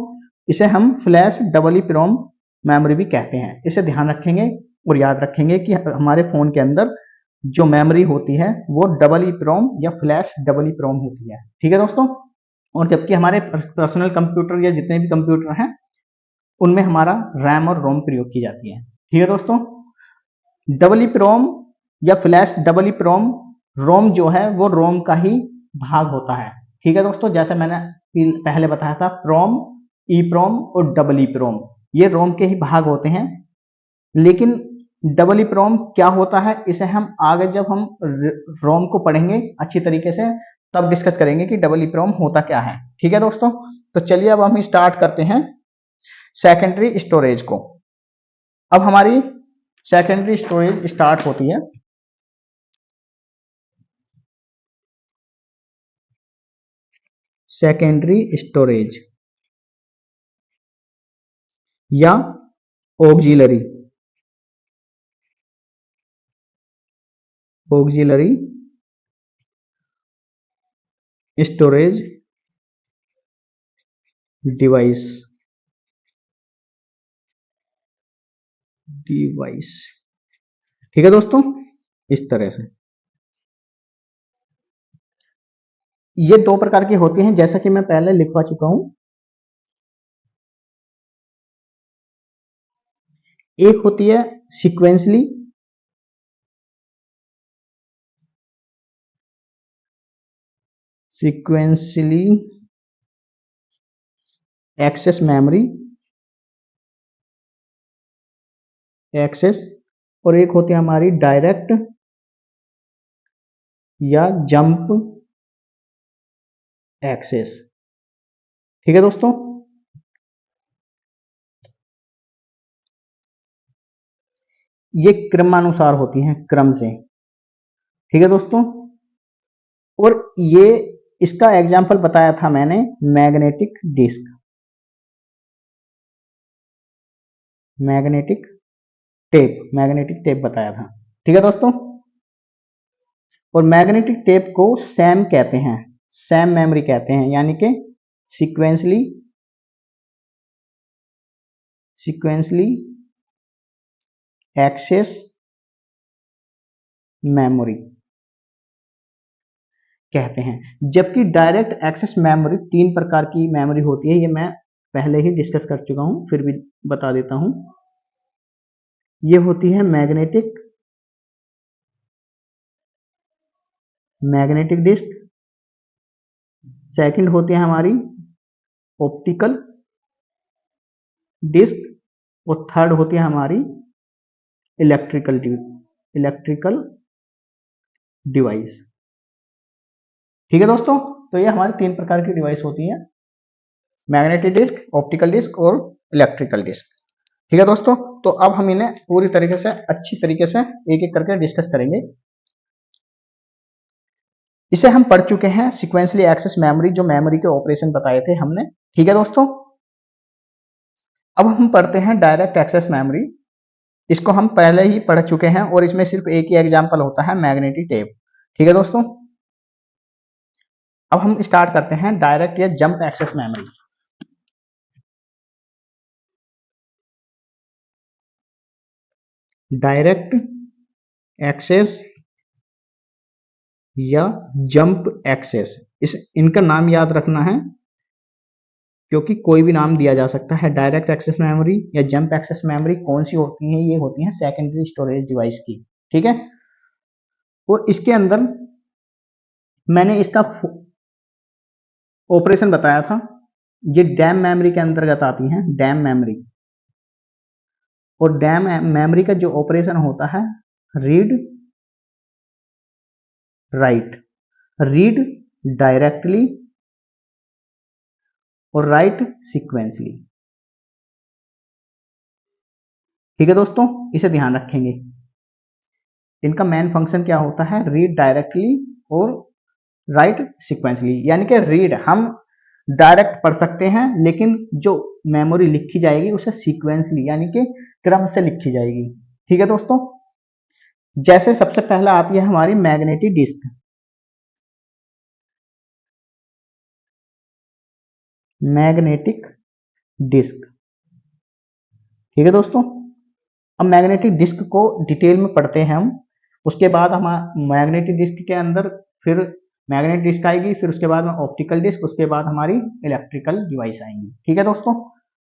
इसे हम फ्लैश EEPROM मेमोरी भी कहते हैं। इसे ध्यान रखेंगे और याद रखेंगे कि हमारे फोन के अंदर जो मेमोरी होती है वो EEPROM या फ्लैश EEPROM होती है। ठीक है दोस्तों, और जबकि हमारे पर्सनल कंप्यूटर या जितने भी कंप्यूटर हैं उनमें हमारा रैम और रोम प्रयोग की जाती है। ठीक है दोस्तों, EEPROM या फ्लैश EEPROM रोम जो है वो रोम का ही भाग होता है। ठीक है दोस्तों, जैसे मैंने पहले बताया था PROM, EEPROM और EEPROM ये रोम के ही भाग होते हैं। लेकिन EEPROM क्या होता है इसे हम आगे जब हम रोम को पढ़ेंगे अच्छी तरीके से तब डिस्कस करेंगे कि EEPROM होता क्या है। ठीक है दोस्तों, तो चलिए अब हम स्टार्ट करते हैं सेकेंडरी स्टोरेज को। अब हमारी सेकेंडरी स्टोरेज स्टार्ट होती है सेकेंडरी स्टोरेज या ऑक्सिलरी स्टोरेज डिवाइस ठीक है दोस्तों, इस तरह से ये दो प्रकार की होती हैं, जैसा कि मैं पहले लिखवा चुका हूं। एक होती है सीक्वेंसली एक्सेस मेमोरी और एक होती है हमारी डायरेक्ट या जंप एक्सेस। ठीक है दोस्तों, ये क्रमानुसार होती हैं, क्रम से। ठीक है दोस्तों, और ये इसका एग्जाम्पल बताया था मैंने मैग्नेटिक डिस्क, मैग्नेटिक टेप बताया था। ठीक है दोस्तों, और मैग्नेटिक टेप को सैम कहते हैं, सैम मेमोरी कहते हैं, यानी कि सीक्वेंसली एक्सेस मेमोरी कहते हैं। जबकि डायरेक्ट एक्सेस मेमोरी 3 प्रकार की मेमोरी होती है, ये मैं पहले ही डिस्कस कर चुका हूं, फिर भी बता देता हूं। ये होती है मैग्नेटिक डिस्क, सेकंड होती है हमारी ऑप्टिकल डिस्क और थर्ड होती है हमारी इलेक्ट्रिकल डिवाइस। ठीक है दोस्तों, तो ये हमारी 3 प्रकार की डिवाइस होती है, मैग्नेटिक डिस्क, ऑप्टिकल डिस्क और इलेक्ट्रिकल डिस्क। ठीक है दोस्तों, तो अब हम इन्हें पूरी तरीके से अच्छी तरीके से एक एक करके डिस्कस करेंगे। इसे हम पढ़ चुके हैं, सीक्वेंसली एक्सेस मेमोरी, जो मेमोरी के ऑपरेशन बताए थे हमने। ठीक है दोस्तों, अब हम पढ़ते हैं डायरेक्ट एक्सेस मेमोरी। इसको हम पहले ही पढ़ चुके हैं और इसमें सिर्फ एक ही एग्जांपल होता है, मैग्नेटिक टेप। ठीक है दोस्तों, अब हम स्टार्ट करते हैं डायरेक्ट या jump access memory. Direct access या जंप एक्सेस, इनका नाम याद रखना है, क्योंकि कोई भी नाम दिया जा सकता है। डायरेक्ट एक्सेस मेमोरी या जंप एक्सेस मेमोरी कौन सी होती है? ये होती है सेकेंडरी स्टोरेज डिवाइस की। ठीक है, और इसके अंदर मैंने इसका ऑपरेशन बताया था। ये डैम मेमोरी के अंतर्गत आती हैं, डैम मेमोरी। और डैम मेमोरी का जो ऑपरेशन होता है, रीड राइट, रीड डायरेक्टली और राइट सीक्वेंसली। ठीक है दोस्तों, इसे ध्यान रखेंगे। इनका मेन फंक्शन क्या होता है? रीड डायरेक्टली और राइट सीक्वेंसली। यानी कि रीड हम डायरेक्ट पढ़ सकते हैं, लेकिन जो मेमोरी लिखी जाएगी उसे सीक्वेंसली यानी कि क्रम से लिखी जाएगी। ठीक है दोस्तों, जैसे सबसे पहला आती है हमारी मैग्नेटिक डिस्क। मैग्नेटिक डिस्क, ठीक है दोस्तों। अब मैग्नेटिक डिस्क को डिटेल में पढ़ते हैं हम। उसके बाद हम मैग्नेटिक डिस्क के अंदर फिर मैग्नेटिक डिस्क आएगी, फिर उसके बाद ऑप्टिकल डिस्क, उसके बाद हमारी इलेक्ट्रिकल डिवाइस आएंगी। ठीक है दोस्तों,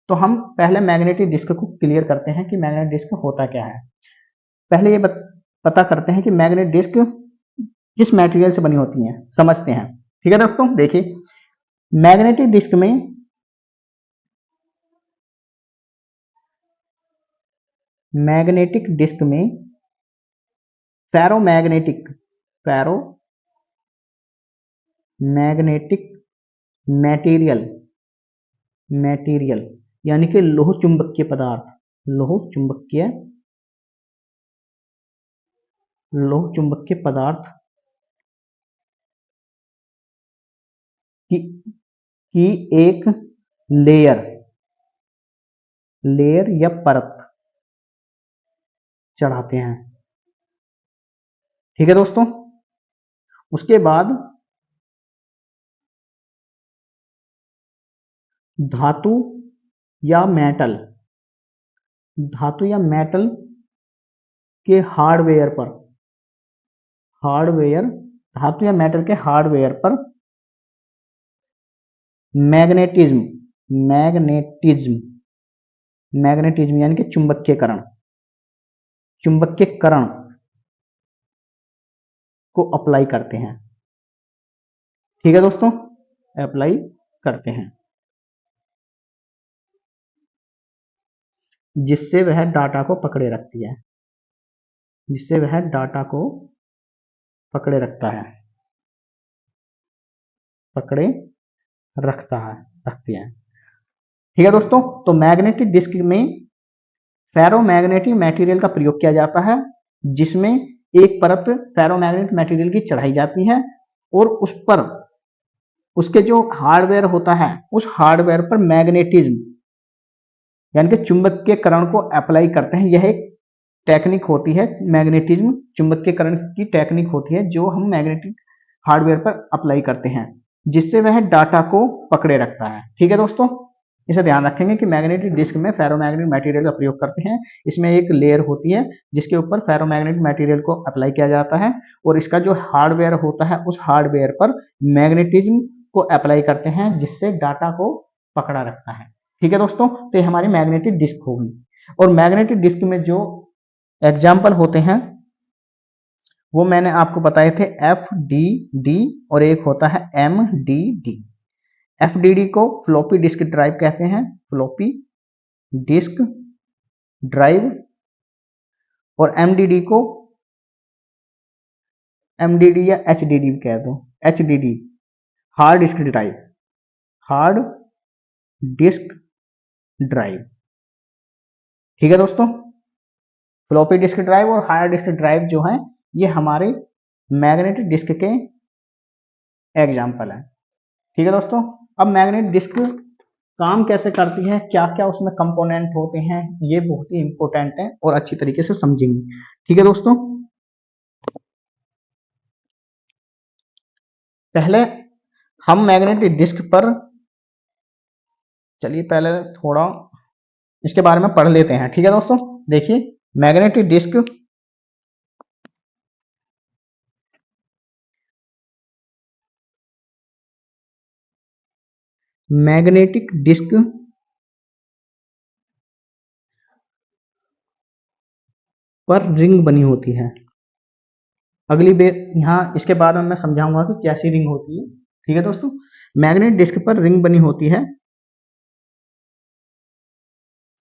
तो हम पहले मैग्नेटिक डिस्क को क्लियर करते हैं कि मैग्नेटिक डिस्क होता क्या है। पहले ये पता करते हैं कि मैग्नेटिक डिस्क किस मटेरियल से बनी होती है, समझते हैं। ठीक है दोस्तों, देखिए मैग्नेटिक डिस्क में फेरोमैग्नेटिक मटेरियल यानी कि लोह चुंबकीय पदार्थ, लोह चुंबकीय लोह चुंबकीय पदार्थ की एक लेयर या परत चढ़ाते हैं। ठीक है दोस्तों, उसके बाद धातु या मेटल के हार्डवेयर पर धातु या मेटल के हार्डवेयर पर मैग्नेटिज्म यानी कि चुंबकीयकरण को अप्लाई करते हैं। ठीक है दोस्तों, अप्लाई करते हैं, जिससे वह डाटा को पकड़े रखती है, रखती है। ठीक है दोस्तों, तो मैग्नेटिक डिस्क में फेरोमैग्नेटिक मटेरियल का प्रयोग किया जाता है, जिसमें एक परत फेरोमैग्नेटिक मटेरियल की चढ़ाई जाती है और उस पर उसके जो हार्डवेयर होता है, उस हार्डवेयर पर मैग्नेटिज्म यानी कि चुंबकीयकरण को अप्लाई करते हैं। यह एक टेक्निक होती है, मैग्नेटिज्म चुंबकीयकरण की टेक्निक होती है, जो हम मैग्नेटिक हार्डवेयर पर अप्लाई करते हैं, जिससे वह डाटा को पकड़े रखता है। ठीक है दोस्तों, इसे ध्यान रखेंगे कि मैग्नेटिक डिस्क में फेरोमैग्नेटिक मटेरियल का प्रयोग करते हैं। इसमें एक लेयर होती है जिसके ऊपर फेरोमैग्नेटिक मटेरियल को अप्लाई किया जाता है और इसका जो हार्डवेयर होता है, उस हार्डवेयर पर मैग्नेटिज्म को अप्लाई करते हैं, जिससे डाटा को पकड़ा रखता है। ठीक है दोस्तों, तो ये हमारी मैग्नेटिक डिस्क होगी। और मैग्नेटिक डिस्क में जो एग्जाम्पल होते हैं वो मैंने आपको बताए थे, FDD और एक होता है MDD। FDD को फ्लॉपी डिस्क ड्राइव कहते हैं, फ्लॉपी डिस्क ड्राइव, और MDD या HDD कह दो, HDD हार्ड डिस्क ड्राइव। ठीक है दोस्तों, फ्लॉपी डिस्क ड्राइव और हार्ड डिस्क ड्राइव जो है ये हमारे मैग्नेटिक डिस्क के एग्जाम्पल है। ठीक है दोस्तों, अब मैग्नेटिक डिस्क काम कैसे करती है, क्या क्या उसमें कंपोनेंट होते हैं, ये बहुत ही इंपॉर्टेंट है और अच्छी तरीके से समझेंगे। ठीक है दोस्तों, पहले हम मैग्नेटिक डिस्क पर चलिए पहले थोड़ा इसके बारे में पढ़ लेते हैं। ठीक है दोस्तों, देखिए मैग्नेटिक डिस्क पर रिंग बनी होती है। अगली बार यहाँ इसके बाद में मैं समझाऊंगा कि कैसी रिंग होती है। ठीक है दोस्तों, मैग्नेटिक डिस्क पर रिंग बनी होती है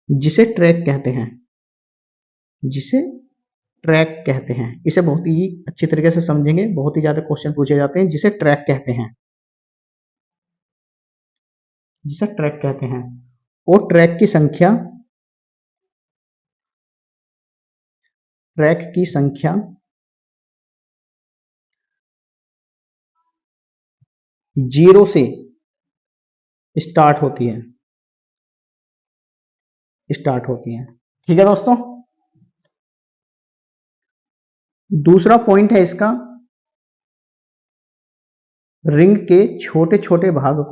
जिसे ट्रैक कहते हैं। इसे बहुत ही अच्छी तरीके से समझेंगे, बहुत ही ज्यादा क्वेश्चन पूछे जाते हैं। जिसे ट्रैक कहते हैं और ट्रैक की संख्या 0 से स्टार्ट होती है। ठीक है दोस्तों, दूसरा पॉइंट है इसका, रिंग के छोटे छोटे भागों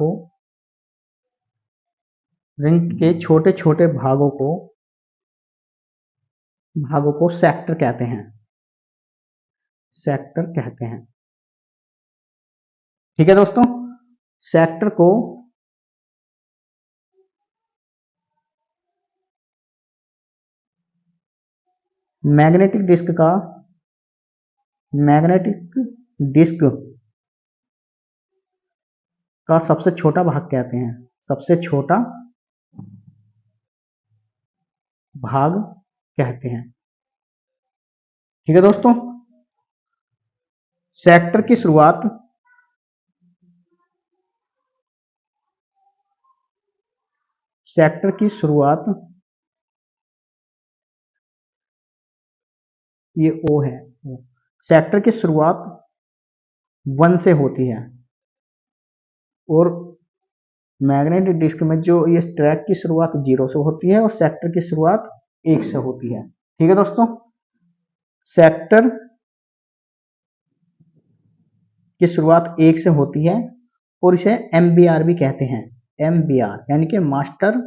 को सेक्टर कहते हैं। ठीक है दोस्तों, सेक्टर को मैग्नेटिक डिस्क का सबसे छोटा भाग कहते हैं। ठीक है दोस्तों, सेक्टर की शुरुआत ये O है, सेक्टर की शुरुआत 1 से होती है और मैग्नेटिक डिस्क में जो ये ट्रैक की शुरुआत 0 से होती है और सेक्टर की शुरुआत 1 से होती है। ठीक है दोस्तों, सेक्टर की शुरुआत 1 से होती है और इसे MBR भी कहते हैं। MBR यानी कि master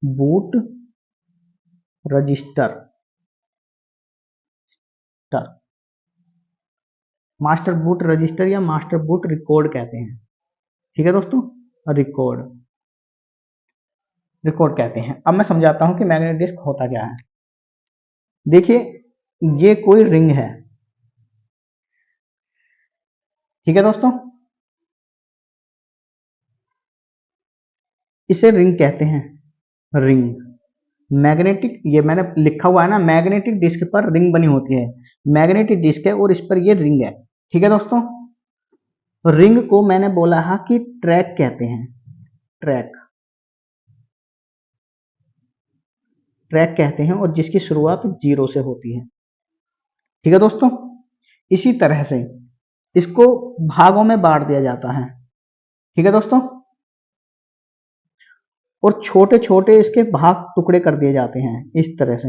boot register, master boot register या मास्टर बूट रिकॉर्ड कहते हैं। ठीक है दोस्तों, रिकॉर्ड कहते हैं। अब मैं समझाता हूं कि मैग्नेटिक डिस्क होता क्या है। देखिए, ये कोई रिंग है। ठीक है दोस्तों, इसे रिंग कहते हैं, रिंग। मैग्नेटिक, ये मैंने लिखा हुआ है ना, मैग्नेटिक डिस्क पर रिंग बनी होती है। मैग्नेटिक डिस्क है और इस पर ये रिंग है। ठीक है दोस्तों, रिंग को मैंने बोला है कि ट्रैक कहते हैं, ट्रैक कहते हैं और जिसकी शुरुआत 0 से होती है। ठीक है दोस्तों, इसी तरह से इसको भागों में बांट दिया जाता है। ठीक है दोस्तों, और छोटे छोटे इसके भाग टुकड़े कर दिए जाते हैं इस तरह से।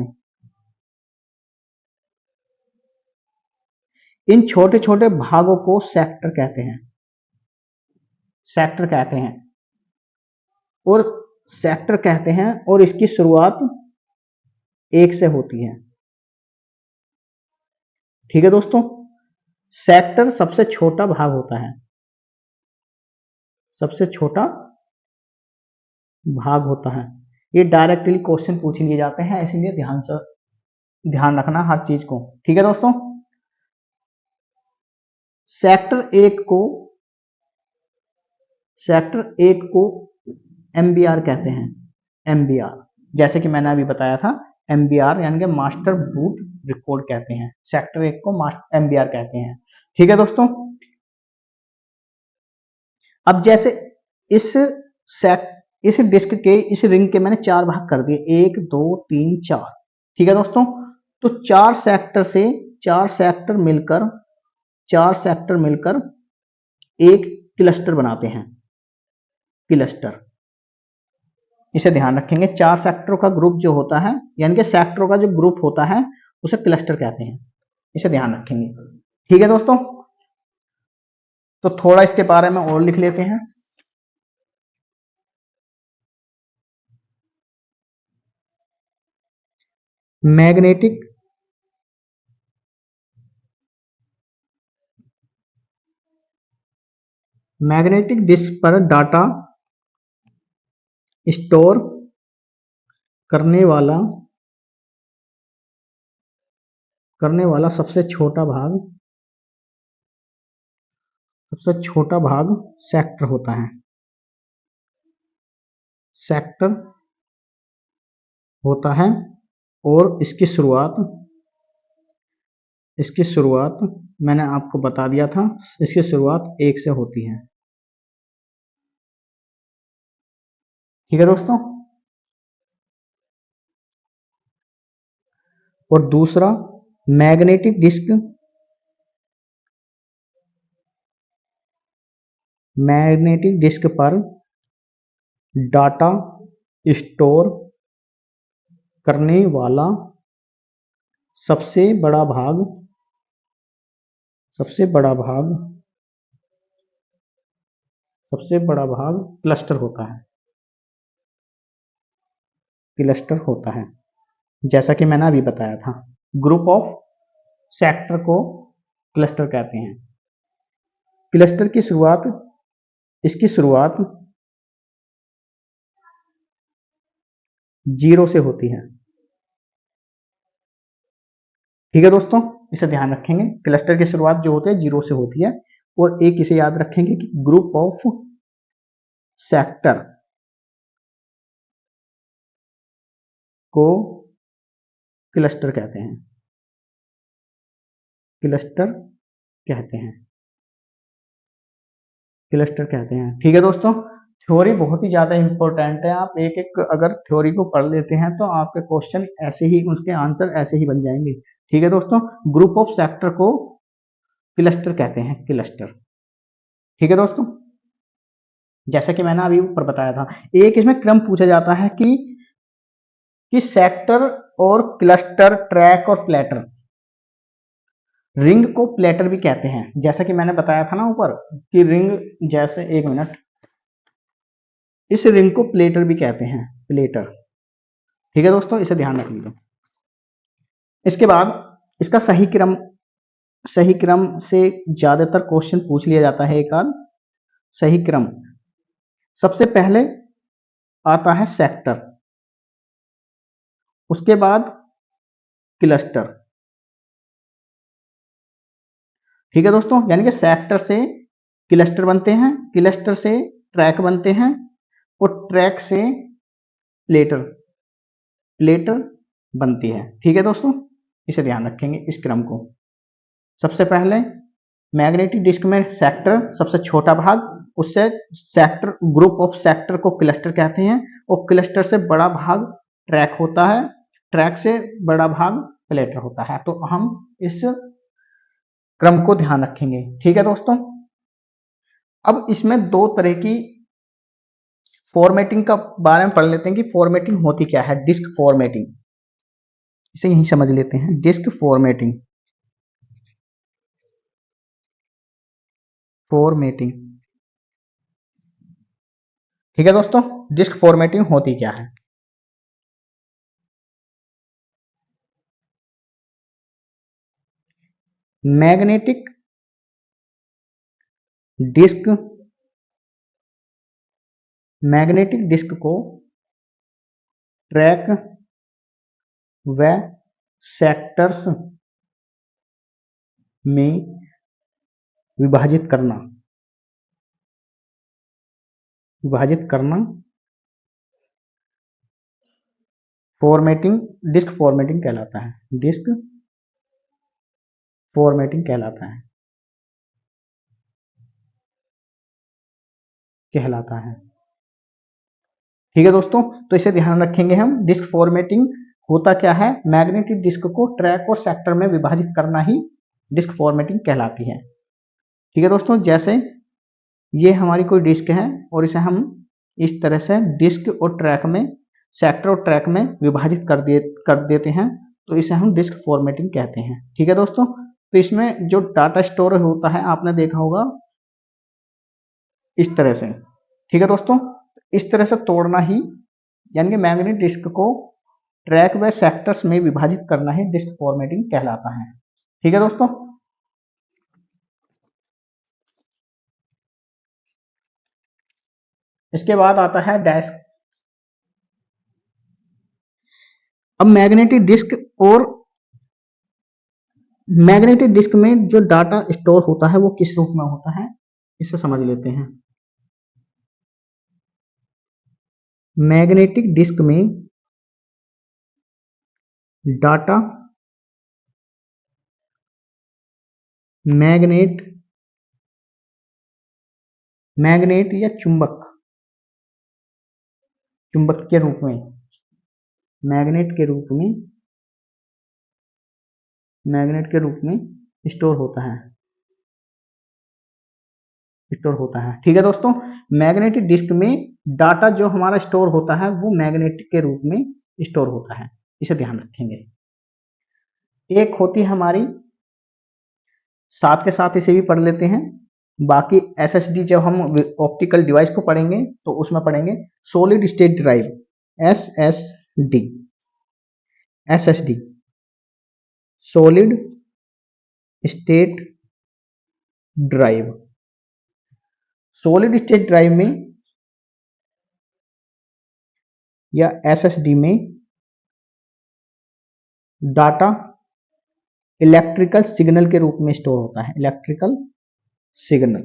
इन छोटे छोटे भागों को सेक्टर कहते हैं, सेक्टर कहते हैं और सेक्टर कहते हैं और इसकी शुरुआत 1 से होती है। ठीक है दोस्तों, सेक्टर सबसे छोटा भाग होता है, सबसे छोटा भाग होता है। ये डायरेक्टली क्वेश्चन पूछ लिए जाते हैं, इसलिए ध्यान रखना हर चीज को। ठीक है दोस्तों, सेक्टर एक को MBR कहते हैं, MBR, जैसे कि मैंने अभी बताया था, MBR यानी कि मास्टर बूट रिकॉर्ड कहते हैं। सेक्टर 1 को MBR कहते हैं। ठीक है दोस्तों, अब जैसे इस डिस्क के, इस रिंग के मैंने 4 भाग कर दिए, 1 2 3 4। ठीक है दोस्तों, तो 4 सेक्टर मिलकर एक क्लस्टर बनाते हैं, क्लस्टर। इसे ध्यान रखेंगे, 4 सेक्टरों का ग्रुप जो होता है, यानी कि सेक्टरों का जो ग्रुप होता है उसे क्लस्टर कहते हैं। इसे ध्यान रखेंगे। ठीक है दोस्तों, तो थोड़ा इसके बारे में और लिख लेते हैं। मैग्नेटिक डिस्क पर डाटा स्टोर करने वाला सबसे छोटा भाग सेक्टर होता है, सेक्टर होता है और इसकी शुरुआत मैंने आपको बता दिया था, इसकी शुरुआत 1 से होती है। ठीक है दोस्तों, और दूसरा, मैग्नेटिक डिस्क पर डाटा स्टोर करने वाला सबसे बड़ा भाग क्लस्टर होता है, जैसा कि मैंने अभी बताया था। ग्रुप ऑफ सेक्टर को क्लस्टर कहते हैं। क्लस्टर की शुरुआत, इसकी शुरुआत 0 से होती है। ठीक है दोस्तों, इसे ध्यान रखेंगे, क्लस्टर की शुरुआत जो होती है 0 से होती है। और एक इसे याद रखेंगे कि ग्रुप ऑफ सेक्टर को क्लस्टर कहते हैं, ठीक है दोस्तों, थ्योरी बहुत ही ज्यादा इंपॉर्टेंट है। आप एक एक अगर थ्योरी को पढ़ लेते हैं तो आपके क्वेश्चन ऐसे ही, उसके आंसर ऐसे ही बन जाएंगे। ठीक है दोस्तों, ग्रुप ऑफ सेक्टर को क्लस्टर कहते हैं, क्लस्टर। ठीक है दोस्तों, जैसा कि मैंने अभी ऊपर बताया था, एक इसमें क्रम पूछा जाता है कि सेक्टर और क्लस्टर, ट्रैक और प्लेटर। रिंग को प्लेटर भी कहते हैं, जैसा कि मैंने बताया था ना ऊपर कि रिंग, जैसे, एक मिनट, इस रिंग को प्लेटर भी कहते हैं, प्लेटर। ठीक है दोस्तों, इसे ध्यान रख लीजिए। इसके बाद इसका सही क्रम से ज्यादातर क्वेश्चन पूछ लिया जाता है। एक आध सही क्रम, सबसे पहले आता है सेक्टर, उसके बाद क्लस्टर। ठीक है दोस्तों, यानी कि सेक्टर से क्लस्टर बनते हैं, क्लस्टर से ट्रैक बनते हैं, और ट्रैक से प्लेटर बनती है। ठीक है दोस्तों, इसे ध्यान रखेंगे इस क्रम को। सबसे पहले मैग्नेटिक डिस्क में सेक्टर सबसे छोटा भाग, उससे सेक्टर, ग्रुप ऑफ सेक्टर को क्लस्टर कहते हैं, और क्लस्टर से बड़ा भाग ट्रैक होता है, ट्रैक से बड़ा भाग प्लेटर होता है। तो हम इस क्रम को ध्यान रखेंगे। ठीक है दोस्तों, अब इसमें दो तरह की फॉर्मेटिंग का बारे में पढ़ लेते हैं कि फॉर्मेटिंग होती क्या है। डिस्क फॉर्मेटिंग, इसे यही समझ लेते हैं, डिस्क फॉर्मेटिंग। ठीक है दोस्तों, डिस्क फॉर्मेटिंग होती क्या है। मैग्नेटिक डिस्क को ट्रैक व सेक्टर्स में विभाजित करना डिस्क फॉर्मेटिंग कहलाता है। डिस्क फॉर्मेटिंग कहलाता है। ठीक है दोस्तों, तो इसे ध्यान रखेंगे हम। डिस्क फॉर्मेटिंग होता क्या है, मैग्नेटिक डिस्क को ट्रैक और सेक्टर में विभाजित करना ही डिस्क फॉर्मेटिंग कहलाती है। ठीक है दोस्तों, जैसे ये हमारी कोई डिस्क है और इसे हम इस तरह से डिस्क और ट्रैक में, सेक्टर और ट्रैक में विभाजित कर देते हैं, तो इसे हम डिस्क फॉर्मेटिंग कहते हैं। ठीक है दोस्तों, तो इसमें जो डाटा स्टोर होता है, आपने देखा होगा इस तरह से। ठीक है दोस्तों, इस तरह से तोड़ना ही, यानी कि मैग्नेटिक डिस्क को ट्रैक व सेक्टर्स में विभाजित करना ही डिस्क फॉर्मेटिंग कहलाता है। ठीक है दोस्तों, इसके बाद आता है डेस्क। अब मैग्नेटिक डिस्क में जो डाटा स्टोर होता है वो किस रूप में होता है, इसे समझ लेते हैं। मैग्नेटिक डिस्क में डाटा मैग्नेट या चुंबक के रूप में, मैग्नेट के रूप में स्टोर होता है। ठीक है दोस्तों, मैग्नेटिक डिस्क में डाटा जो हमारा स्टोर होता है वो मैग्नेटिक के रूप में स्टोर होता है, इसे ध्यान रखेंगे। एक होती है हमारी, साथ के साथ इसे भी पढ़ लेते हैं, बाकी एसएसडी जब हम ऑप्टिकल डिवाइस को पढ़ेंगे तो उसमें पढ़ेंगे solid state drive, SSD, solid state drive. Solid state drive में या एसएसडी में डाटा इलेक्ट्रिकल सिग्नल के रूप में स्टोर होता है, इलेक्ट्रिकल सिग्नल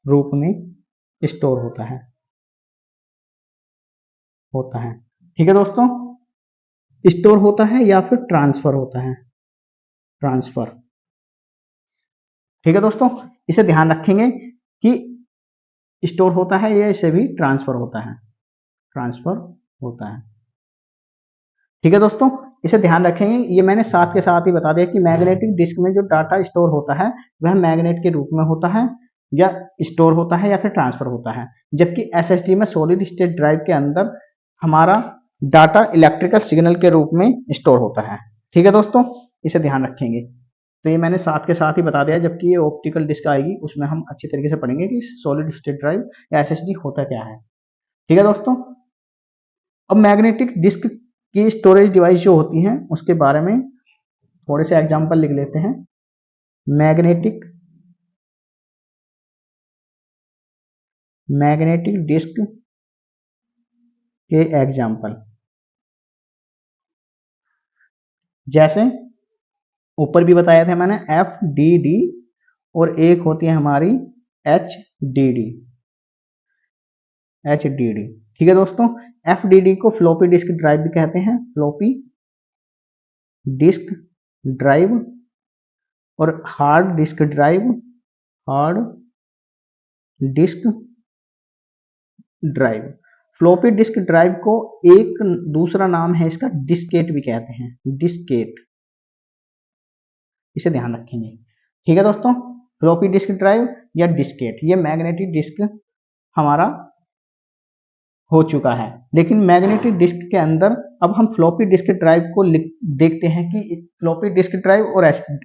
रूप में स्टोर होता है। ठीक है दोस्तों, स्टोर होता है या फिर ट्रांसफर होता है, ट्रांसफर। ठीक है दोस्तों, इसे ध्यान रखेंगे कि स्टोर होता है या इसे भी ट्रांसफर होता है, ठीक है दोस्तों, इसे ध्यान रखेंगे। ये मैंने साथ के साथ ही बता दिया कि मैग्नेटिक डिस्क में जो डाटा स्टोर होता है वह मैग्नेट के रूप में होता है, या स्टोर होता है, या फिर ट्रांसफर होता है। जबकि एसएसडी में सॉलिड स्टेट ड्राइव के अंदर हमारा डाटा इलेक्ट्रिकल सिग्नल के रूप में स्टोर होता है। ठीक है दोस्तों, इसे ध्यान रखेंगे। तो ये मैंने साथ के साथ ही बता दिया। जबकि ये ऑप्टिकल डिस्क आएगी उसमें हम अच्छी तरीके से पढ़ेंगे कि सॉलिड स्टेट ड्राइव या एसएसडी होता क्या है। ठीक है दोस्तों, अब मैग्नेटिक डिस्क की स्टोरेज डिवाइस जो होती हैं उसके बारे में थोड़े से एग्जांपल लिख लेते हैं। मैग्नेटिक डिस्क के एग्जांपल जैसे ऊपर भी बताया था मैंने, एफ डी डी, और एक होती है हमारी एच डी डी। ठीक है दोस्तों, एफ डी डी को फ्लॉपी डिस्क ड्राइव भी कहते हैं, फ्लॉपी डिस्क ड्राइव। और hard disk drive floppy disk drive को एक दूसरा नाम है इसका डिस्केट भी कहते हैं, डिस्केट। इसे ध्यान रखेंगे। ठीक है दोस्तों, फ्लॉपी डिस्क ड्राइव या डिस्केट, ये मैग्नेटिक डिस्क हमारा हो चुका है। लेकिन मैग्नेटिक डिस्क के अंदर अब हम फ्लॉपी डिस्क ड्राइव को देखते हैं कि फ्लॉपी डिस्क ड्राइव और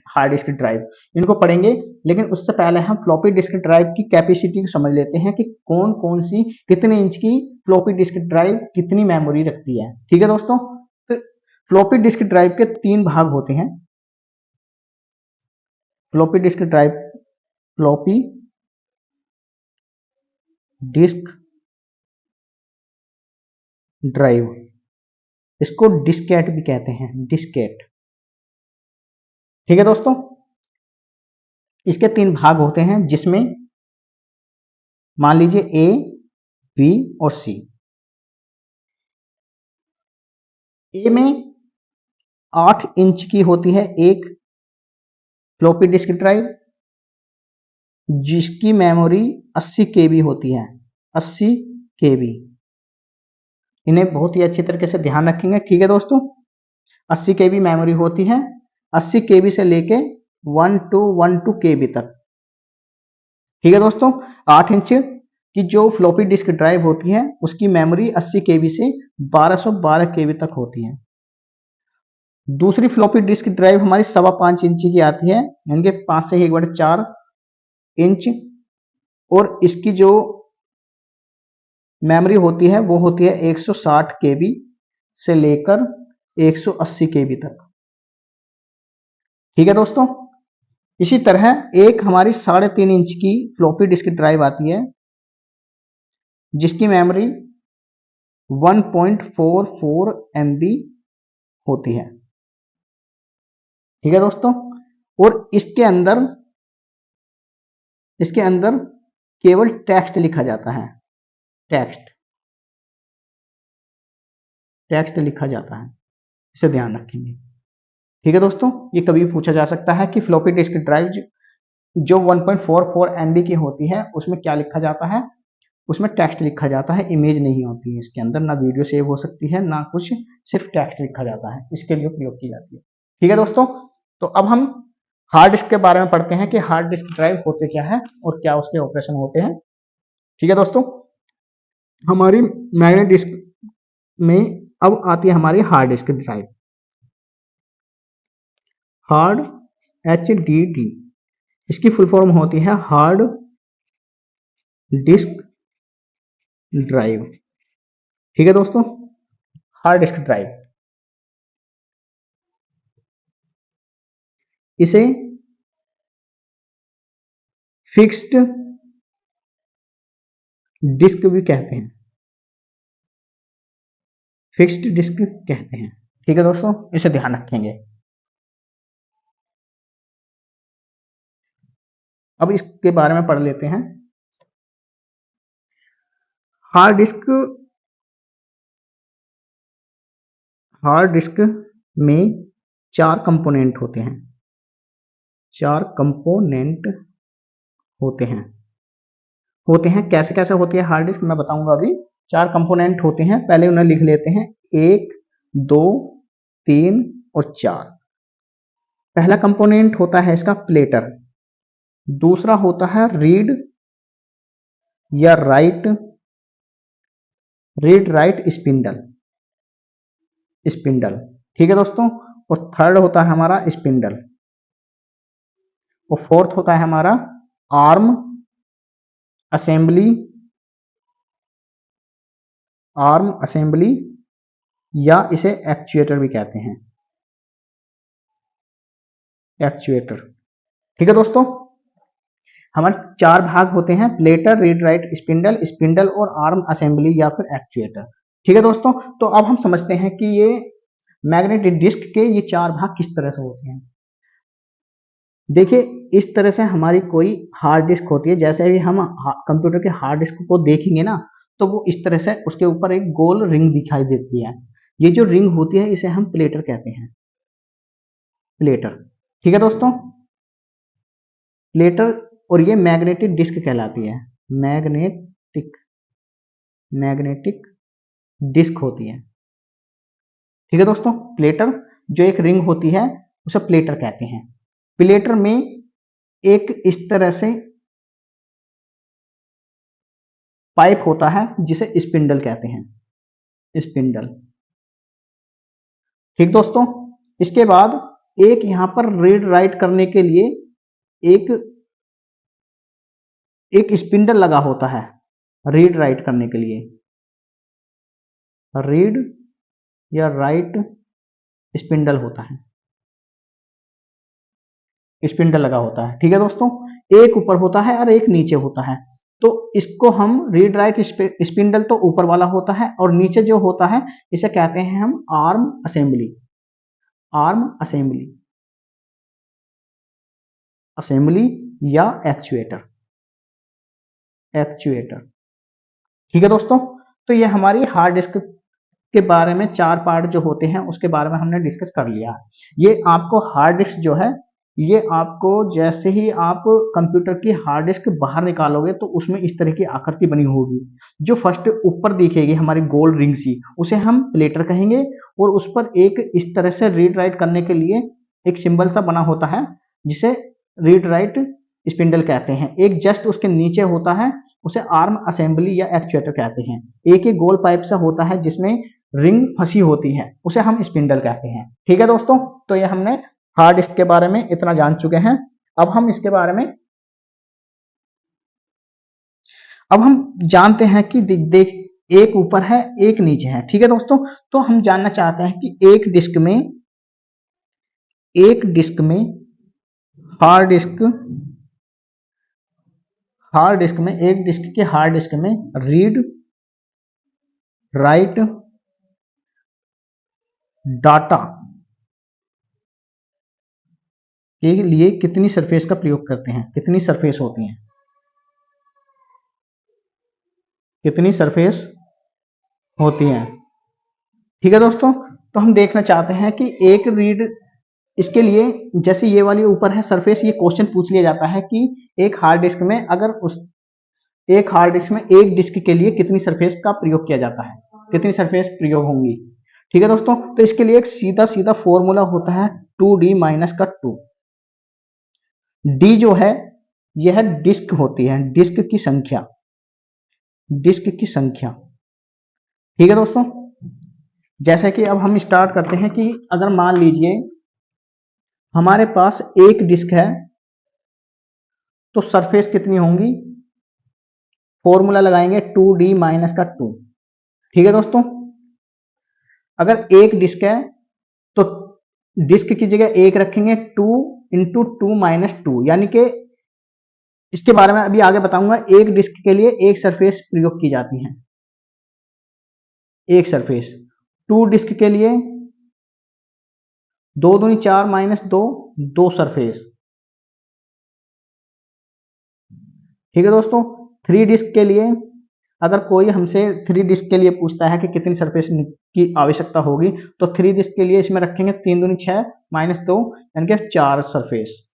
हार्ड डिस्क ड्राइव इनको पढ़ेंगे। लेकिन उससे पहले हम फ्लॉपी डिस्क ड्राइव की कैपेसिटी को समझ लेते हैं कि कौन कौन सी कितने इंच की फ्लॉपी डिस्क ड्राइव कितनी मेमोरी रखती है। ठीक है दोस्तों, तो फ्लॉपी डिस्क ड्राइव के 3 भाग होते हैं। फ्लॉपी डिस्क ड्राइव, इसको डिस्केट भी कहते हैं, डिस्केट। ठीक है दोस्तों, इसके 3 भाग होते हैं जिसमें मान लीजिए ए, बी और सी। ए में 8 इंच की होती है एक फ्लॉपी डिस्क ड्राइव जिसकी मेमोरी 80 केबी होती है, 80 केबी। इन्हें बहुत ही अच्छी तरीके से ध्यान रखेंगे। ठीक है दोस्तों, 80 केबी मेमोरी होती है, 80 केबी से लेके 1212 केबी तक। ठीक है दोस्तों, 8 इंच की जो फ्लॉपी डिस्क ड्राइव होती है उसकी मेमोरी 80 केबी से 1212 केबी तक होती है। दूसरी फ्लॉपी डिस्क ड्राइव हमारी 5.25 इंच की आती है, यानी कि 5 से 1/4 इंच, और इसकी जो मेमोरी होती है वो होती है 160 केबी से लेकर 180 केबी तक। ठीक है दोस्तों, इसी तरह एक हमारी 3.5 इंच की फ्लॉपी डिस्क ड्राइव आती है जिसकी मेमोरी 1.44 MB होती है। ठीक है दोस्तों, और इसके अंदर केवल टेक्स्ट लिखा जाता है, टेक्स्ट लिखा जाता है। इसे ध्यान रखेंगे। ठीक है दोस्तों, ये कभी भी पूछा जा सकता है कि फ्लॉपी डिस्क ड्राइव जो 1.44 MB की होती है उसमें क्या लिखा जाता है, उसमें टेक्स्ट लिखा जाता है, इमेज नहीं होती है इसके अंदर, ना वीडियो सेव हो सकती है ना कुछ, सिर्फ टेक्स्ट लिखा जाता है, इसके लिए प्रयोग की जाती है। ठीक है दोस्तों, तो अब हम हार्ड डिस्क के बारे में पढ़ते हैं कि हार्ड डिस्क ड्राइव होते क्या है और क्या उसके ऑपरेशन होते हैं। ठीक है दोस्तों, हमारी मैग्नेटिक डिस्क में अब आती है हमारी hard disk drive, hard HDD, इसकी फुल फॉर्म होती है हार्ड डिस्क ड्राइव। ठीक है दोस्तों, हार्ड डिस्क ड्राइव, इसे फिक्स्ड डिस्क भी कहते हैं, फिक्स्ड डिस्क कहते हैं। ठीक है दोस्तों, इसे ध्यान रखेंगे। अब इसके बारे में पढ़ लेते हैं। हार्ड डिस्क में 4 कंपोनेंट होते हैं, 4 कंपोनेंट होते हैं। कैसे कैसे होती है हार्ड डिस्क मैं बताऊंगा अभी। 4 कंपोनेंट होते हैं, पहले उन्हें लिख लेते हैं, 1, 2, 3 और 4। पहला कंपोनेंट होता है इसका प्लेटर, दूसरा होता है रीड या रीड राइट स्पिंडल, ठीक है दोस्तों। और थर्ड होता है हमारा स्पिंडल, और फोर्थ होता है हमारा आर्म असेंबली या इसे एक्चुएटर भी कहते हैं, एक्चुएटर, ठीक है दोस्तों। हमारे 4 भाग होते हैं, प्लेटर, रीड राइट स्पिंडल और आर्म असेंबली या फिर एक्चुएटर, ठीक है दोस्तों। तो अब हम समझते हैं कि ये मैग्नेटिक डिस्क के ये 4 भाग किस तरह से होते हैं। देखिए, इस तरह से हमारी कोई हार्ड डिस्क होती है, जैसे भी हम कंप्यूटर के हार्ड डिस्क को देखेंगे ना, तो वो इस तरह से उसके ऊपर एक गोल रिंग दिखाई देती है। ये जो रिंग होती है इसे हम प्लेटर कहते हैं, प्लेटर, ठीक है दोस्तों, प्लेटर। और ये मैग्नेटिक डिस्क कहलाती है, मैग्नेटिक डिस्क होती है, ठीक है दोस्तों। प्लेटर जो एक रिंग होती है उसे प्लेटर कहते हैं। प्लेटर में एक इस तरह से पाइप होता है जिसे स्पिंडल कहते हैं, स्पिंडल, ठीक दोस्तों। इसके बाद एक यहां पर रीड राइट करने के लिए एक स्पिंडल लगा होता है, रीड राइट करने के लिए, रीड या राइट स्पिंडल होता है, स्पिंडल लगा होता है, ठीक है दोस्तों। एक ऊपर होता है और एक नीचे होता है। तो इसको हम रीड राइट स्पिंडल तो ऊपर वाला होता है, और नीचे जो होता है इसे कहते हैं हम आर्म असेंबली या एक्चुएटर, ठीक है दोस्तों। तो ये हमारी हार्ड डिस्क के बारे में 4 पार्ट जो होते हैं उसके बारे में हमने डिस्कस कर लिया। ये आपको हार्ड डिस्क जो है, ये आपको जैसे ही आप कंप्यूटर की हार्ड डिस्क बाहर निकालोगे तो उसमें इस तरह की आकृति बनी होगी। जो फर्स्ट ऊपर दिखेगी हमारी गोल रिंग सी, उसे हम प्लेटर कहेंगे, और उस पर एक इस तरह से रीड राइट करने के लिए एक सिंबल सा बना होता है जिसे रीड राइट स्पिंडल कहते हैं। एक जस्ट उसके नीचे होता है, उसे आर्म असेंबली या एक्चुएटर कहते हैं। एक ही गोल पाइप सा होता है जिसमें रिंग फंसी होती है, उसे हम स्पिंडल कहते हैं, ठीक है दोस्तों। तो ये हमने हार्ड डिस्क के बारे में इतना जान चुके हैं। अब हम इसके बारे में जानते हैं कि देख एक ऊपर है एक नीचे है, ठीक है दोस्तों। तो हम जानना चाहते हैं कि एक डिस्क में हार्ड डिस्क में एक डिस्क के हार्ड डिस्क में रीड राइट डाटा के लिए कितनी सरफेस का प्रयोग करते हैं, कितनी सरफेस होती हैं, कितनी सरफेस होती हैं, ठीक है दोस्तों। तो हम देखना चाहते हैं कि एक रीड, इसके लिए जैसे ये वाली ऊपर है सरफेस, ये क्वेश्चन पूछ लिया जाता है कि एक हार्ड डिस्क में अगर एक हार्ड डिस्क में एक डिस्क के लिए कितनी सरफेस का प्रयोग किया जाता है, कितनी सरफेस प्रयोग होंगी, ठीक है दोस्तों। तो इसके लिए एक सीधा फॉर्मूला होता है 2d माइनस का 2। डी जो है यह डिस्क होती है, डिस्क की संख्या, ठीक है दोस्तों। जैसे कि अब हम स्टार्ट करते हैं कि अगर मान लीजिए हमारे पास एक डिस्क है तो सरफेस कितनी होंगी, फॉर्मूला लगाएंगे 2d माइनस का 2, ठीक है दोस्तों। अगर एक डिस्क है तो डिस्क की जगह एक रखेंगे, 2 इंटू 2 माइनस 2, यानी कि इसके बारे में अभी आगे बताऊंगा। एक डिस्क के लिए एक सरफेस प्रयोग की जाती है, एक सरफेस। 2 डिस्क के लिए 2 दूनी 4 माइनस 2, 2 सरफेस, ठीक है दोस्तों। 3 डिस्क के लिए अगर कोई हमसे 3 डिस्क के लिए पूछता है कि कितनी सरफेस की आवश्यकता होगी, तो 3 डिस्क के लिए इसमें रखेंगे 3 दूनी 6 माइनस 2, यानी कि 4 सरफेस,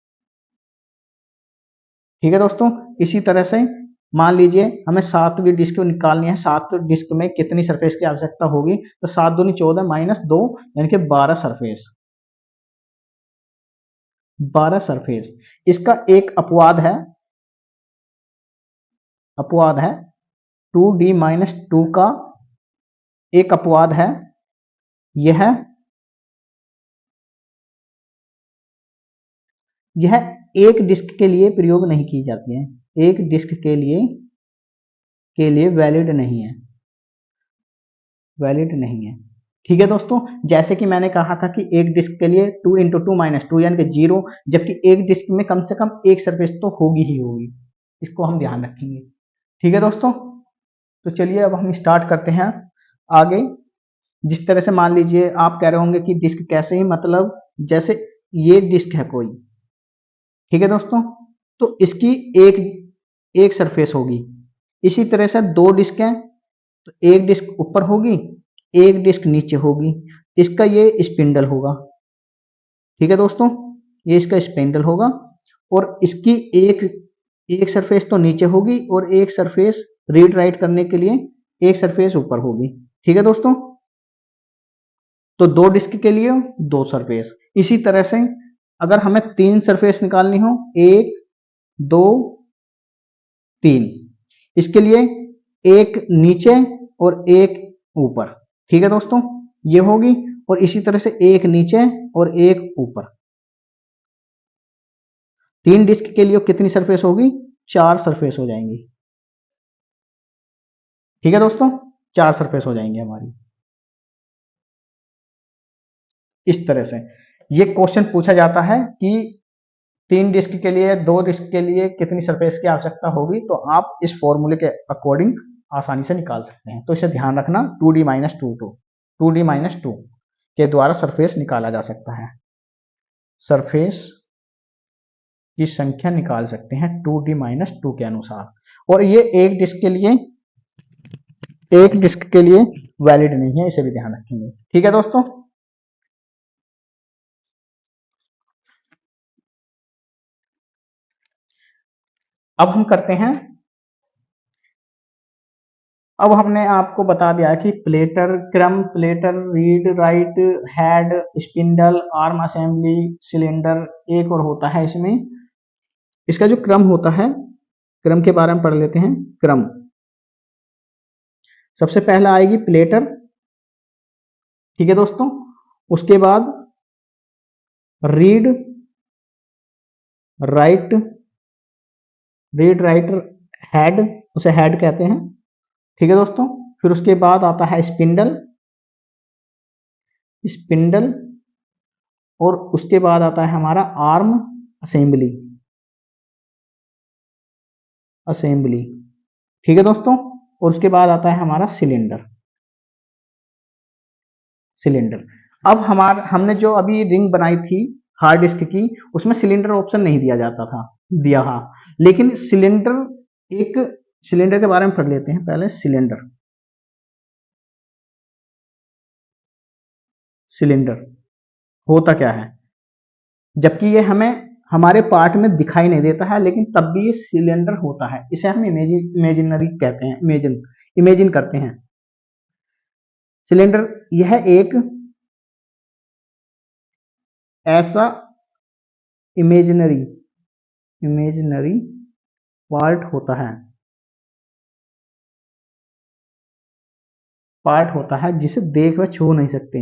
ठीक है दोस्तों। इसी तरह से मान लीजिए हमें 7वीं डिस्क निकालनी है, 7 डिस्क में कितनी सरफेस की आवश्यकता होगी, तो 7 दूनी 14 माइनस 2 यानी कि 12 सरफेस, 12 सरफेस। इसका एक अपवाद है 2d माइनस 2 का एक अपवाद है, यह एक डिस्क के लिए प्रयोग नहीं की जाती है, एक डिस्क के लिए वैलिड नहीं है। ठीक है दोस्तों, जैसे कि मैंने कहा था कि एक डिस्क के लिए 2 इंटू 2 माइनस 2 यानी कि 0, जबकि एक डिस्क में कम से कम एक सरफेस तो होगी ही होगी, इसको हम ध्यान रखेंगे। ठीक है दोस्तों, तो चलिए अब हम स्टार्ट करते हैं आगे। जिस तरह से मान लीजिए आप कह रहे होंगे कि डिस्क कैसे, ही मतलब जैसे ये डिस्क है कोई, ठीक है दोस्तों, तो इसकी एक सरफेस होगी। इसी तरह से दो डिस्क हैं, तो एक डिस्क ऊपर होगी, एक डिस्क नीचे होगी, इसका ये स्पिंडल होगा। ठीक है दोस्तों, ये इसका स्पिंडल होगा, और इसकी एक सरफेस तो नीचे होगी और एक सरफेस रीड राइट करने के लिए एक सरफेस ऊपर होगी। ठीक है दोस्तों, तो दो डिस्क के लिए दो सरफेस। इसी तरह से अगर हमें 3 सरफेस निकालनी हो, 1 2 3, इसके लिए एक नीचे और एक ऊपर। ठीक है दोस्तों, ये होगी, और इसी तरह से एक नीचे और एक ऊपर। 3 डिस्क के लिए कितनी सरफेस होगी, 4 सरफेस हो जाएंगी। ठीक है दोस्तों, 4 सरफेस हो जाएंगी हमारी। इस तरह से ये क्वेश्चन पूछा जाता है कि 3 डिस्क के लिए, 2 डिस्क के लिए कितनी सरफेस की आवश्यकता होगी, तो आप इस फॉर्मूले के अकॉर्डिंग आसानी से निकाल सकते हैं। तो इसे ध्यान रखना, 2d माइनस 2 के द्वारा सरफेस निकाला जा सकता है, सरफेस की संख्या निकाल सकते हैं 2d माइनस 2 के अनुसार। और ये एक डिस्क के लिए वैलिड नहीं है, इसे भी ध्यान रखेंगे। ठीक है दोस्तों, अब हम करते हैं, अब हमने आपको बता दिया कि प्लेटर, क्रम, platter, read write, head, spindle, arm assembly, cylinder, एक और होता है इसमें। इसका जो क्रम होता है, क्रम के बारे में पढ़ लेते हैं। क्रम सबसे पहला आएगी प्लेटर। ठीक है दोस्तों, उसके बाद रीड राइट, हेड, उसे हेड कहते हैं। ठीक है दोस्तों, फिर उसके बाद आता है स्पिंडल, और उसके बाद आता है हमारा आर्म असेंबली। ठीक है दोस्तों, और उसके बाद आता है हमारा सिलेंडर। अब हमने जो अभी रिंग बनाई थी हार्ड डिस्क की, उसमें सिलेंडर ऑप्शन नहीं दिया हाँ, लेकिन सिलेंडर के बारे में पढ़ लेते हैं पहले। सिलेंडर होता क्या है, जबकि ये हमें हमारे पार्ट में दिखाई नहीं देता है, लेकिन तब भी ये सिलेंडर होता है। इसे हम इमेजिनरी कहते हैं, इमेजिन करते हैं। सिलेंडर यह एक ऐसा इमेजिनरी पार्ट होता है जिसे देख व छू नहीं सकते,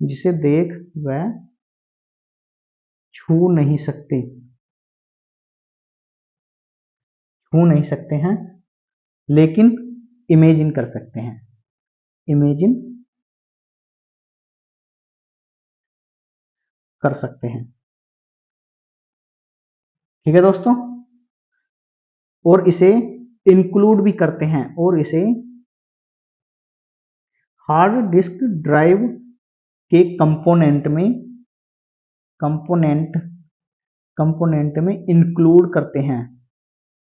जिसे देख व छू नहीं सकते हैं, लेकिन इमेजिन कर सकते हैं, इमेजिन कर सकते हैं। ठीक है दोस्तों, और इसे इंक्लूड भी करते हैं, और इसे हार्ड डिस्क ड्राइव के कंपोनेंट में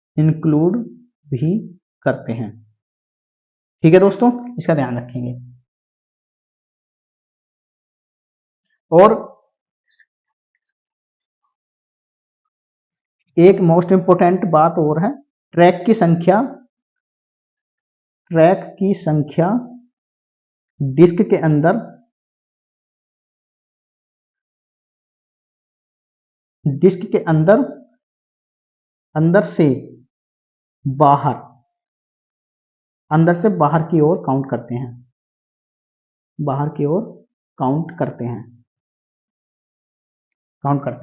इंक्लूड भी करते हैं। ठीक है दोस्तों, इसका ध्यान रखेंगे। और एक मोस्ट इंपोर्टेंट बात और है ट्रैक की संख्या डिस्क के अंदर अंदर से बाहर की ओर काउंट करते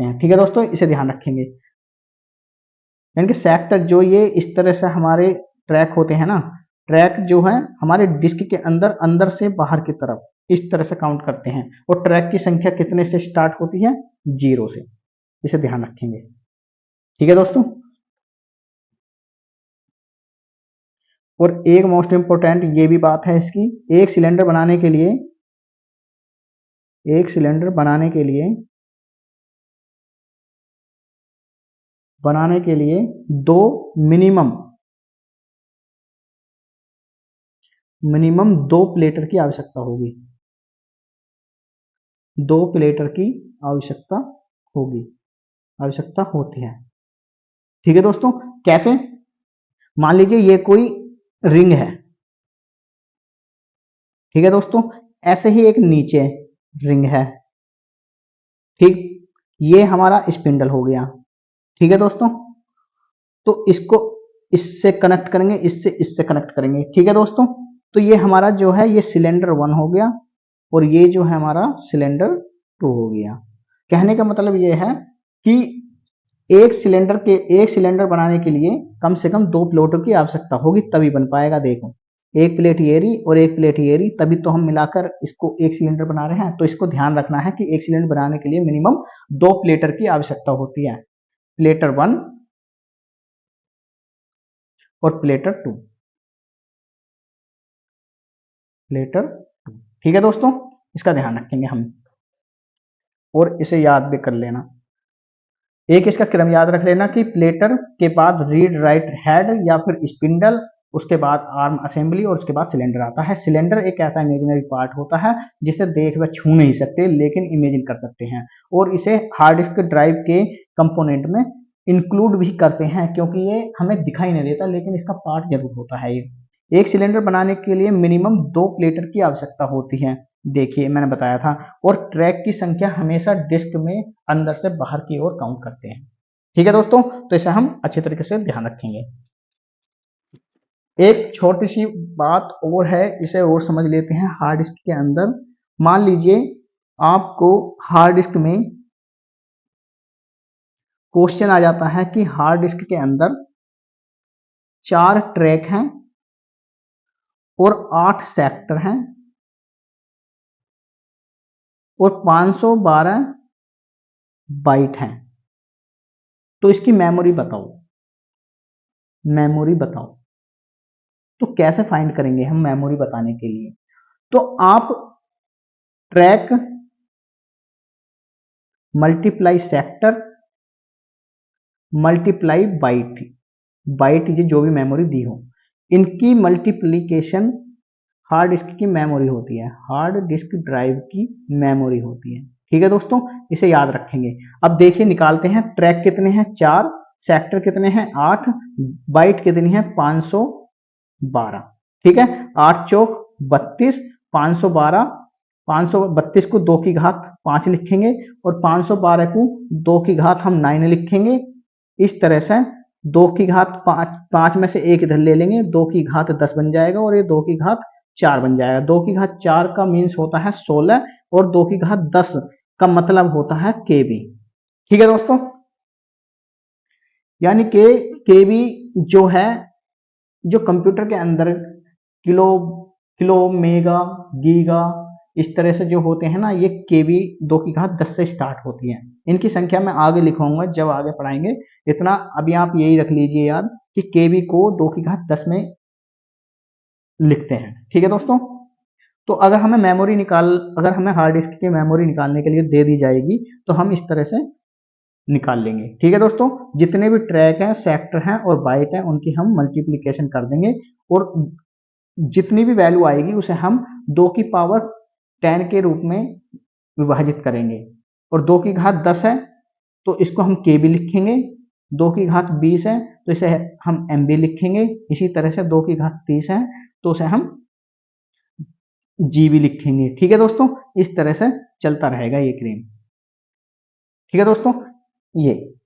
हैं, ठीक है दोस्तों, इसे ध्यान रखेंगे। यानी कि सेक्टर जो ये इस तरह से हमारे ट्रैक होते हैं ना, ट्रैक जो है हमारे डिस्क के अंदर से बाहर की तरफ इस तरह से काउंट करते हैं, और ट्रैक की संख्या कितने से स्टार्ट होती है? 0 से। इसे ध्यान रखेंगे, ठीक है दोस्तों। और एक मोस्ट इंपोर्टेंट ये भी बात है इसकी, एक सिलेंडर बनाने के लिए दो मिनिमम 2 प्लेटर की आवश्यकता होगी, 2 प्लेटर की आवश्यकता होती है, ठीक है दोस्तों। कैसे? मान लीजिए ये कोई रिंग है, ठीक है दोस्तों, ऐसे ही एक नीचे रिंग है, ठीक, ये हमारा स्पिंडल हो गया, ठीक है दोस्तों। तो इसको इससे कनेक्ट करेंगे, इससे कनेक्ट करेंगे, ठीक है दोस्तों। तो ये हमारा जो है ये सिलेंडर 1 हो गया, और ये जो है हमारा सिलेंडर 2 हो गया। कहने का मतलब ये है कि एक सिलेंडर बनाने के लिए कम से कम 2 प्लेटों की आवश्यकता होगी, तभी बन पाएगा। देखो, एक प्लेट ये रही और एक प्लेट ये रही, तभी तो हम मिलाकर इसको एक सिलेंडर बना रहे हैं। तो इसको ध्यान रखना है कि एक सिलेंडर बनाने के लिए मिनिमम 2 प्लेटर की आवश्यकता होती है, प्लेटर 1 और प्लेटर 2, ठीक है दोस्तों। इसका ध्यान रखेंगे हम, और इसे याद भी कर लेना। एक इसका क्रम याद रख लेना कि प्लेटर के बाद रीड राइट हेड या फिर स्पिंडल, उसके बाद आर्म असेंबली, और उसके बाद सिलेंडर आता है। सिलेंडर एक ऐसा इमेजिनरी पार्ट होता है जिसे देख व छू नहीं सकते, लेकिन इमेजिन कर सकते हैं, और इसे हार्ड डिस्क ड्राइव के कंपोनेंट में इंक्लूड भी करते हैं, क्योंकि ये हमें दिखाई नहीं देता, लेकिन इसका पार्ट जरूर होता है। ये एक सिलेंडर बनाने के लिए मिनिमम 2 प्लेटर की आवश्यकता होती है, देखिए मैंने बताया था। और ट्रैक की संख्या हमेशा डिस्क में अंदर से बाहर की ओर काउंट करते हैं, ठीक है दोस्तों। तो इसे हम अच्छे तरीके से ध्यान रखेंगे। एक छोटी सी बात और है, इसे और समझ लेते हैं। हार्ड डिस्क के अंदर मान लीजिए आपको हार्ड डिस्क में क्वेश्चन आ जाता है कि हार्ड डिस्क के अंदर 4 ट्रैक हैं और 8 सेक्टर हैं और 512 बाइट हैं, तो इसकी मेमोरी बताओ। तो कैसे फाइंड करेंगे हम मेमोरी बताने के लिए? तो आप track multiply sector multiply byte ये जो भी मेमोरी दी हो, इनकी मल्टीप्लीकेशन हार्ड डिस्क की मेमोरी होती है, हार्ड डिस्क ड्राइव की मेमोरी होती है, ठीक है दोस्तों। इसे याद रखेंगे। अब देखिए निकालते हैं, ट्रैक कितने हैं? 4, सेक्टर कितने हैं? 8, बाइट कितनी है? 512, ठीक है। 8 चौक 32, 512, 532 को 2 की घात 5 लिखेंगे, और 512 को 2 की घात हम 9 लिखेंगे। इस तरह से 2 की घात 5 में से एक इधर ले लेंगे, 2 की घात 10 बन जाएगा, और ये 2 की घात 4 बन जाएगा। 2 की घात 4 का मीन्स होता है 16, और 2 की घात 10 का मतलब होता है केबी, ठीक है दोस्तों। यानी कि केबी जो है, जो कंप्यूटर के अंदर किलो मेगा गीगा इस तरह से जो होते हैं ना, ये केबी 2 की घात 10 से स्टार्ट होती है। इनकी संख्या मैं आगे लिखूंगा जब आगे पढ़ाएंगे। इतना अभी आप यही रख लीजिए याद कि केबी को 2 की घात 10 में लिखते हैं, ठीक है दोस्तों। तो अगर हमें हार्ड डिस्क की मेमोरी निकालने के लिए दे दी जाएगी, तो हम इस तरह से निकाल लेंगे, ठीक है दोस्तों। जितने भी ट्रैक हैं, सेक्टर हैं और बाइट हैं, उनकी हम मल्टीप्लीकेशन कर देंगे, और जितनी भी वैल्यू आएगी उसे हम 2 की पावर 10 के रूप में विभाजित करेंगे। और 2 की घात 10 है तो इसको हम केबी लिखेंगे, 2 की घात 20 है तो इसे हम MB लिखेंगे। इसी तरह से 2 की घात 30 है तो उसे हम GB लिखेंगे। ठीक है दोस्तों, इस तरह से चलता रहेगा ये क्रम। ठीक है दोस्तों, ये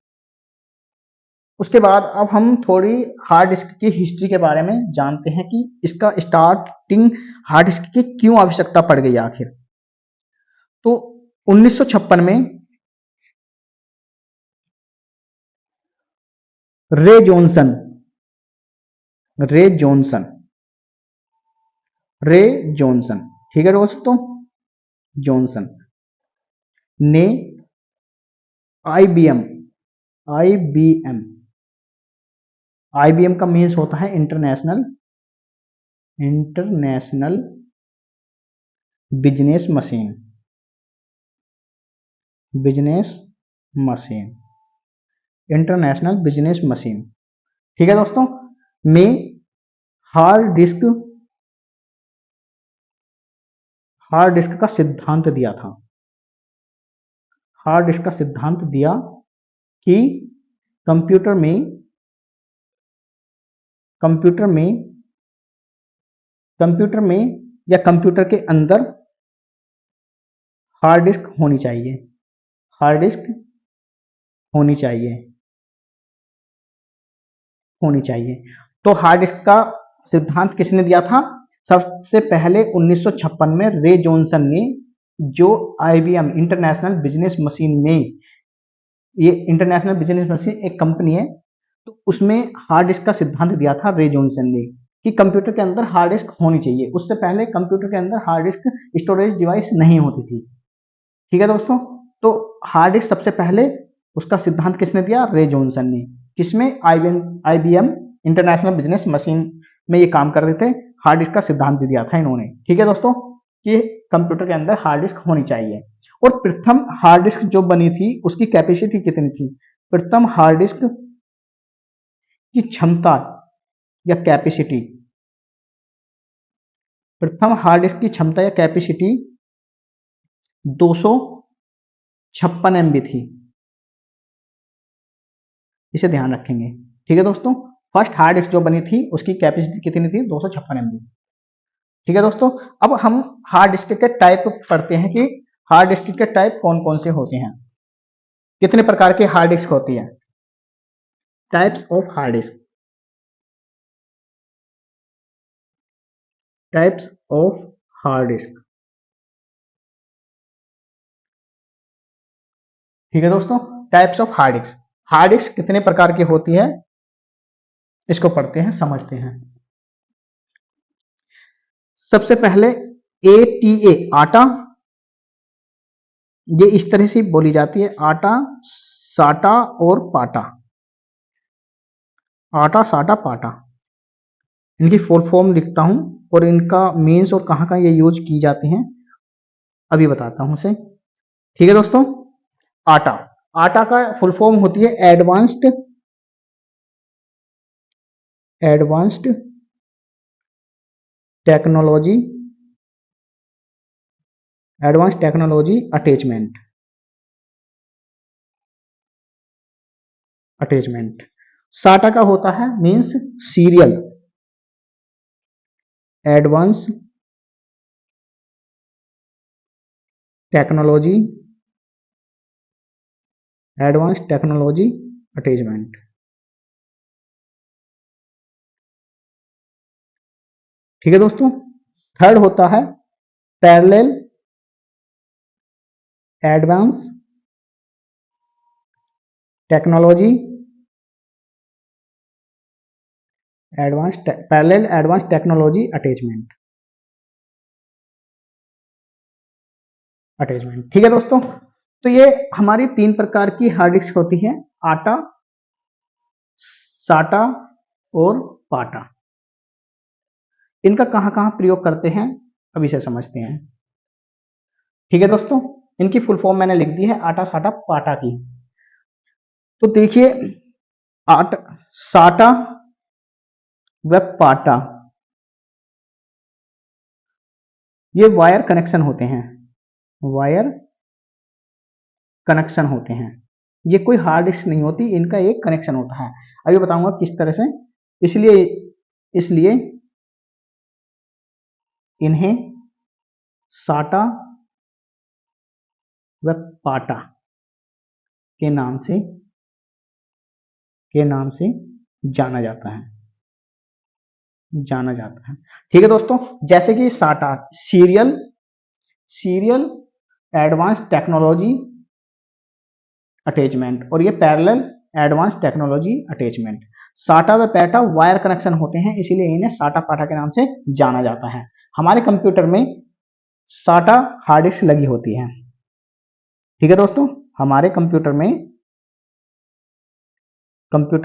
उसके बाद अब हम थोड़ी हार्ड डिस्क की हिस्ट्री के बारे में जानते हैं कि इसका स्टार्टिंग हार्ड डिस्क की क्यों आवश्यकता पड़ गई आखिर। तो 1956 में रे जॉनसन ठीक है दोस्तों, जॉनसन ने IBM का मीन्स होता है international business machine international business machine. ठीक है दोस्तों, में हार्ड डिस्क का सिद्धांत दिया था। हार्ड डिस्क का सिद्धांत दिया कि कंप्यूटर में या कंप्यूटर के अंदर हार्ड डिस्क होनी चाहिए। तो हार्ड डिस्क का सिद्धांत किसने दिया था? सबसे पहले 1956 में रे जॉनसन ने, जो IBM इंटरनेशनल बिजनेस मशीन में, ये इंटरनेशनल बिजनेस मशीन एक कंपनी है, तो उसमें हार्ड डिस्क का सिद्धांत दिया था रे जॉनसन ने कि कंप्यूटर के अंदर हार्ड डिस्क होनी चाहिए। उससे पहले कंप्यूटर के अंदर हार्ड डिस्क स्टोरेज डिवाइस नहीं होती थी। ठीक है दोस्तों, तो हार्ड डिस्क सबसे पहले उसका सिद्धांत किसने दिया? रे जॉनसन ने। किसमें? IBM इंटरनेशनल बिजनेस मशीन में ये काम कर रहे थे, हार्ड डिस्क का सिद्धांत दिया था इन्होंने। ठीक है दोस्तों, कि कंप्यूटर के अंदर हार्ड डिस्क होनी चाहिए। और प्रथम हार्ड डिस्क जो बनी थी उसकी कैपेसिटी कितनी थी? प्रथम हार्ड डिस्क की क्षमता या कैपेसिटी 256 MB थी। इसे ध्यान रखेंगे। ठीक है दोस्तों, फर्स्ट हार्ड डिस्क जो बनी थी उसकी कैपेसिटी कितनी थी? 256 MB। ठीक है दोस्तों, अब हम हार्ड डिस्क के टाइप पढ़ते हैं कि हार्ड डिस्क के टाइप कौन कौन से होते हैं, कितने प्रकार की हार्ड डिस्क होती है। Types of hard disk. ठीक है दोस्तों, types of hard disk. Hard disk कितने प्रकार की होती है इसको पढ़ते हैं, समझते हैं। सबसे पहले ATA, आटा, ये इस तरह से बोली जाती है, आटा, साटा और पाटा। आटा, साटा, पाटा, इनकी फुल फॉर्म लिखता हूं और इनका मीन्स और कहां कहां ये यूज की जाती हैं अभी बताता हूं उसे। ठीक है दोस्तों, आटा का फुल फॉर्म होती है एडवांस्ड टेक्नोलॉजी अटैचमेंट। साटा का होता है means serial advance technology attachment. ठीक है दोस्तों, थर्ड होता है पैरेलल एडवांस टेक्नोलॉजी अटैचमेंट। ठीक है दोस्तों, तो ये हमारी 3 प्रकार की हार्ड डिस्क होती है, आटा, साटा और पाटा। इनका कहां कहां प्रयोग करते हैं अब इसे समझते हैं। ठीक है दोस्तों, इनकी फुल फॉर्म मैंने लिख दी है, आटा, साटा, पाटा की। तो देखिए, आटा, साटा व पाटा, ये वायर कनेक्शन होते हैं, ये कोई हार्ड डिस्क नहीं होती, इनका एक कनेक्शन होता है। अभी बताऊंगा किस तरह से। इसलिए इसलिए इन्हें साटा व पाटा के नाम से जाना जाता है, ठीक है दोस्तों। जैसे कि साटा सीरियल एडवांस टेक्नोलॉजी अटैचमेंट, और ये पैरेलल एडवांस टेक्नोलॉजी अटैचमेंट। साटा व पैटा वायर कनेक्शन होते हैं, इसीलिए इन्हें साटा पाटा के नाम से जाना जाता है। हमारे कंप्यूटर में साटा हार्ड डिस्क लगी होती है, ठीक है दोस्तों। हमारे कंप्यूटर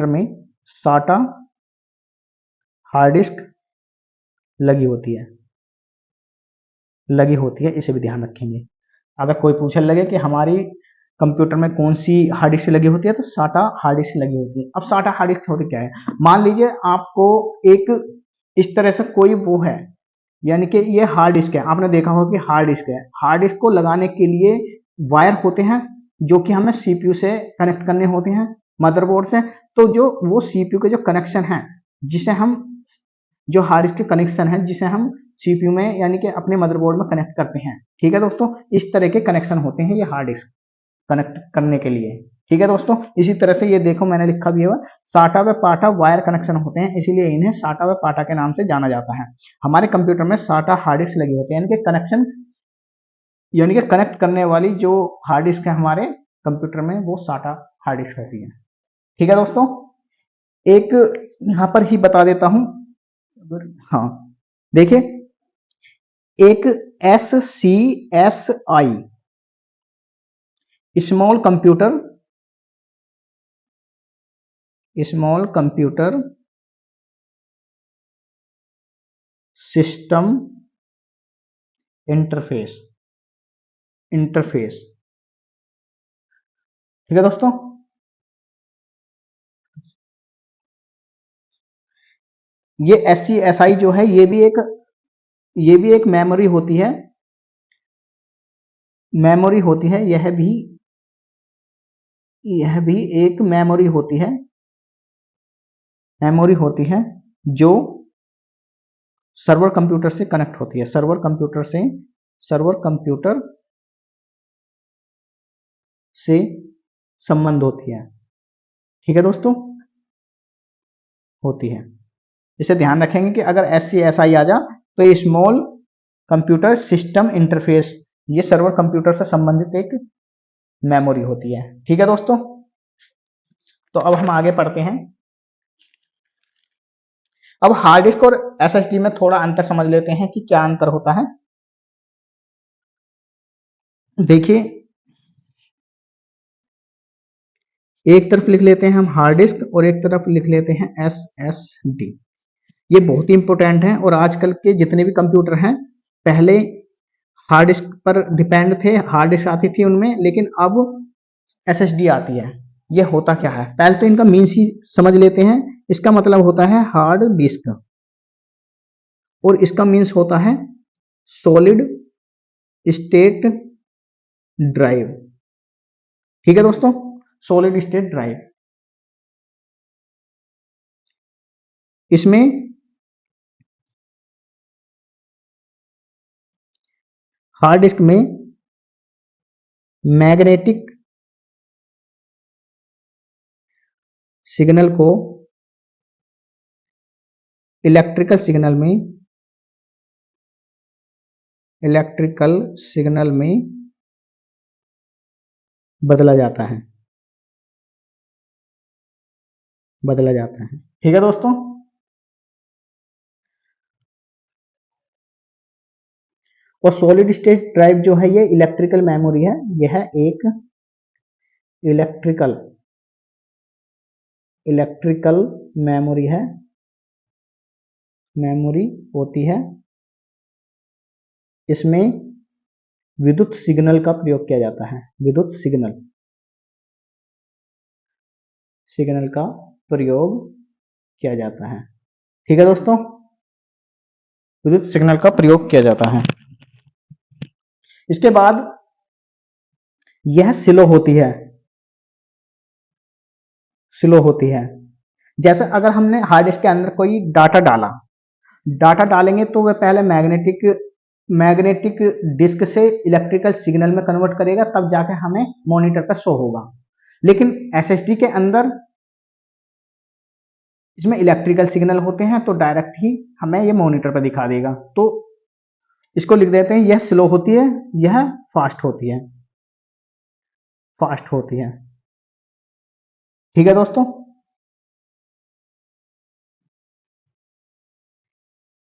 में साटा हार्ड डिस्क लगी होती है, इसे भी ध्यान रखेंगे। अगर कोई पूछने लगे कि हमारी कंप्यूटर में कौन सी हार्ड डिस्क लगी होती है, तो साटा हार्ड डिस्क लगी होती है। अब साटा हार्ड डिस्क होती क्या है? मान लीजिए आपको एक इस तरह से कोई वो है, यानी कि ये हार्ड डिस्क है, आपने देखा होगा कि हार्ड डिस्क है। हार्ड डिस्क को लगाने के लिए वायर होते हैं जो कि हमें सीपीयू से कनेक्ट करने होते हैं, मदरबोर्ड से। तो जो वो सीपीयू के जो कनेक्शन है, जिसे हम जो हार्ड डिस्क के कनेक्शन है, जिसे हम सीपीयू में यानी कि अपने मदरबोर्ड में कनेक्ट करते हैं, ठीक है दोस्तों। इस तरह के कनेक्शन होते हैं ये हार्ड डिस्क कनेक्ट करने के लिए, ठीक है दोस्तों। इसी तरह से ये देखो मैंने लिखा भी है, साटा व पाटा वायर कनेक्शन होते हैं, इसीलिए इन्हें साटा व पाटा के नाम से जाना जाता है। हमारे कंप्यूटर में साटा हार्ड डिस्क लगी होती है, यानी कि कनेक्शन यानी कि कनेक्ट करने वाली जो हार्ड डिस्क है हमारे कंप्यूटर में, वो साटा हार्ड डिस्क होती है, ठीक है दोस्तों। एक यहां पर ही बता देता हूं, हाँ देखिए, एक SCSI small computer system interface, ठीक है दोस्तों। ये SCSI जो है, ये भी एक मेमोरी होती है, यह भी एक मेमोरी होती है जो सर्वर कंप्यूटर से कनेक्ट होती है, सर्वर कंप्यूटर से संबंध होती है, ठीक है दोस्तों, होती है। इसे ध्यान रखेंगे कि अगर SCSI आ जा तो ये स्मॉल कंप्यूटर सिस्टम इंटरफेस, ये सर्वर कंप्यूटर से संबंधित एक मेमोरी होती है, ठीक है दोस्तों। तो अब हम आगे पढ़ते हैं। अब हार्ड डिस्क और SSD में थोड़ा अंतर समझ लेते हैं कि क्या अंतर होता है। देखिए, एक तरफ लिख लेते हैं हम हार्ड डिस्क और एक तरफ लिख लेते हैं SSD। ये बहुत ही इंपॉर्टेंट है, और आजकल के जितने भी कंप्यूटर हैं, पहले हार्ड डिस्क पर डिपेंड थे, हार्ड डिस्क आती थी उनमें, लेकिन अब SSD आती है। ये होता क्या है, पहले तो इनका मीन्स ही समझ लेते हैं। इसका मतलब होता है हार्ड डिस्क, और इसका मीन्स होता है सॉलिड स्टेट ड्राइव, ठीक है दोस्तों, सॉलिड स्टेट ड्राइव। इसमें हार्ड डिस्क में मैग्नेटिक सिग्नल को इलेक्ट्रिकल सिग्नल में बदला जाता है, ठीक है दोस्तों। और सॉलिड स्टेट ड्राइव जो है, ये इलेक्ट्रिकल मेमोरी है, यह एक इलेक्ट्रिकल मेमोरी होती है। इसमें विद्युत सिग्नल का प्रयोग किया जाता है, विद्युत सिग्नल का प्रयोग किया जाता है, ठीक है दोस्तों, विद्युत सिग्नल का प्रयोग किया जाता है। इसके बाद यह स्लो होती है, जैसे अगर हमने हार्ड डिस्क के अंदर कोई डाटा डालेंगे तो वह पहले मैग्नेटिक डिस्क से इलेक्ट्रिकल सिग्नल में कन्वर्ट करेगा, तब जाके हमें मॉनिटर पर शो होगा। लेकिन एसएसडी के अंदर इसमें इलेक्ट्रिकल सिग्नल होते हैं, तो डायरेक्ट ही हमें ये मॉनिटर पर दिखा देगा। तो इसको लिख देते हैं, यह स्लो होती है, यह फास्ट होती है, फास्ट होती है। ठीक है दोस्तों,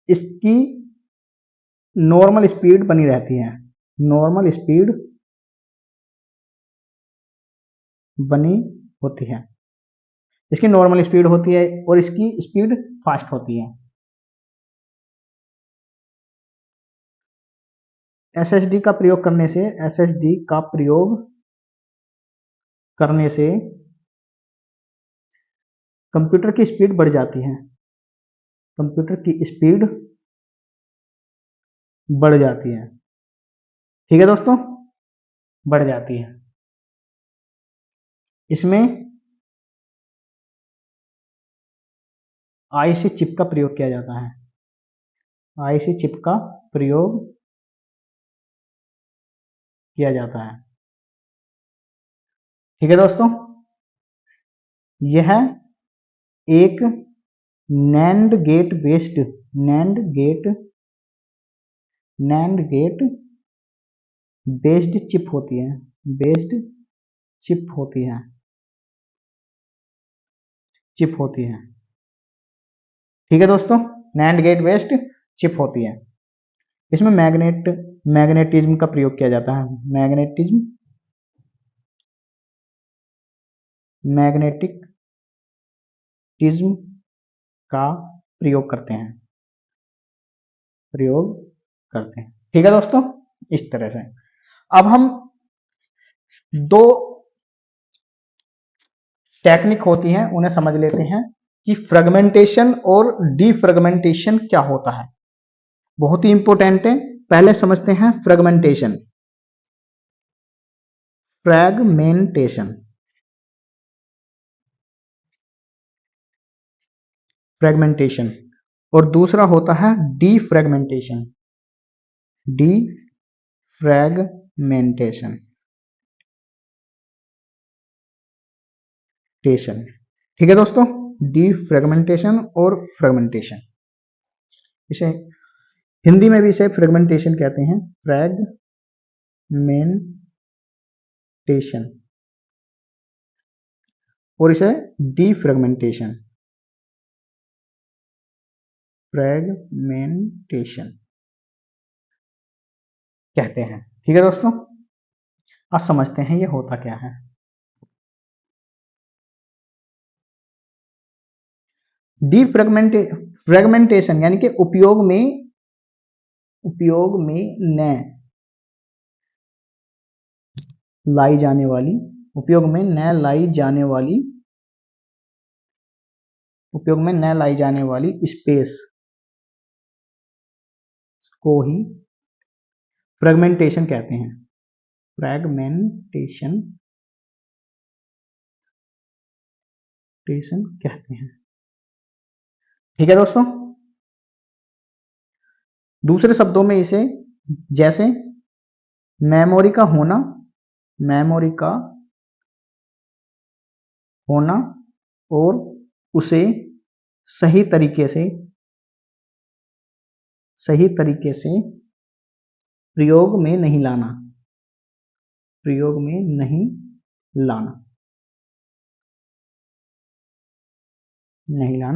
इसकी नॉर्मल स्पीड बनी रहती है, नॉर्मल स्पीड बनी होती है, इसकी नॉर्मल स्पीड होती है और इसकी स्पीड फास्ट होती है। एसएसडी का प्रयोग करने से, एसएसडी का प्रयोग करने से कंप्यूटर की स्पीड बढ़ जाती है, कंप्यूटर की स्पीड बढ़ जाती है। ठीक है दोस्तों, बढ़ जाती है। इसमें आईसी चिप का प्रयोग किया जाता है, आईसी चिप का प्रयोग किया जाता है। ठीक है दोस्तों, यह एक नैंड गेट बेस्ड चिप होती है, बेस्ड चिप होती है, चिप होती है। ठीक है दोस्तों, नैंड गेट बेस्ड चिप होती है। इसमें मैग्नेटिज्म का प्रयोग किया जाता है, मैग्नेटिज्म का प्रयोग करते हैं, ठीक है दोस्तों। इस तरह से अब हम दो टेक्निक होती हैं उन्हें समझ लेते हैं कि फ्रेगमेंटेशन और डीफ्रेगमेंटेशन क्या होता है, बहुत ही इंपॉर्टेंट है। पहले समझते हैं फ्रेगमेंटेशन। फ्रेगमेंटेशन फ्रेगमेंटेशन और दूसरा होता है डीफ्रेगमेंटेशन, डीफ्रेगमेंटेशन ठीक है दोस्तों, डीफ्रेगमेंटेशन और फ्रेगमेंटेशन, इसे हिंदी में भी इसे फ्रेगमेंटेशन कहते हैं, फ्रेगमेंटेशन, और इसे डीफ्रेगमेंटेशन, फ्रेगमेंटेशन कहते हैं। ठीक है दोस्तों, आज समझते हैं ये होता क्या है। फ्रेगमेंटेशन यानी कि उपयोग में न लाई जाने वाली, उपयोग में न लाई जाने वाली स्पेस को ही फ्रेगमेंटेशन कहते हैं, फ्रेगमेंटेशन कहते हैं। ठीक है दोस्तों, दूसरे शब्दों में इसे जैसे मेमोरी का होना और उसे सही तरीके से प्रयोग में नहीं लाना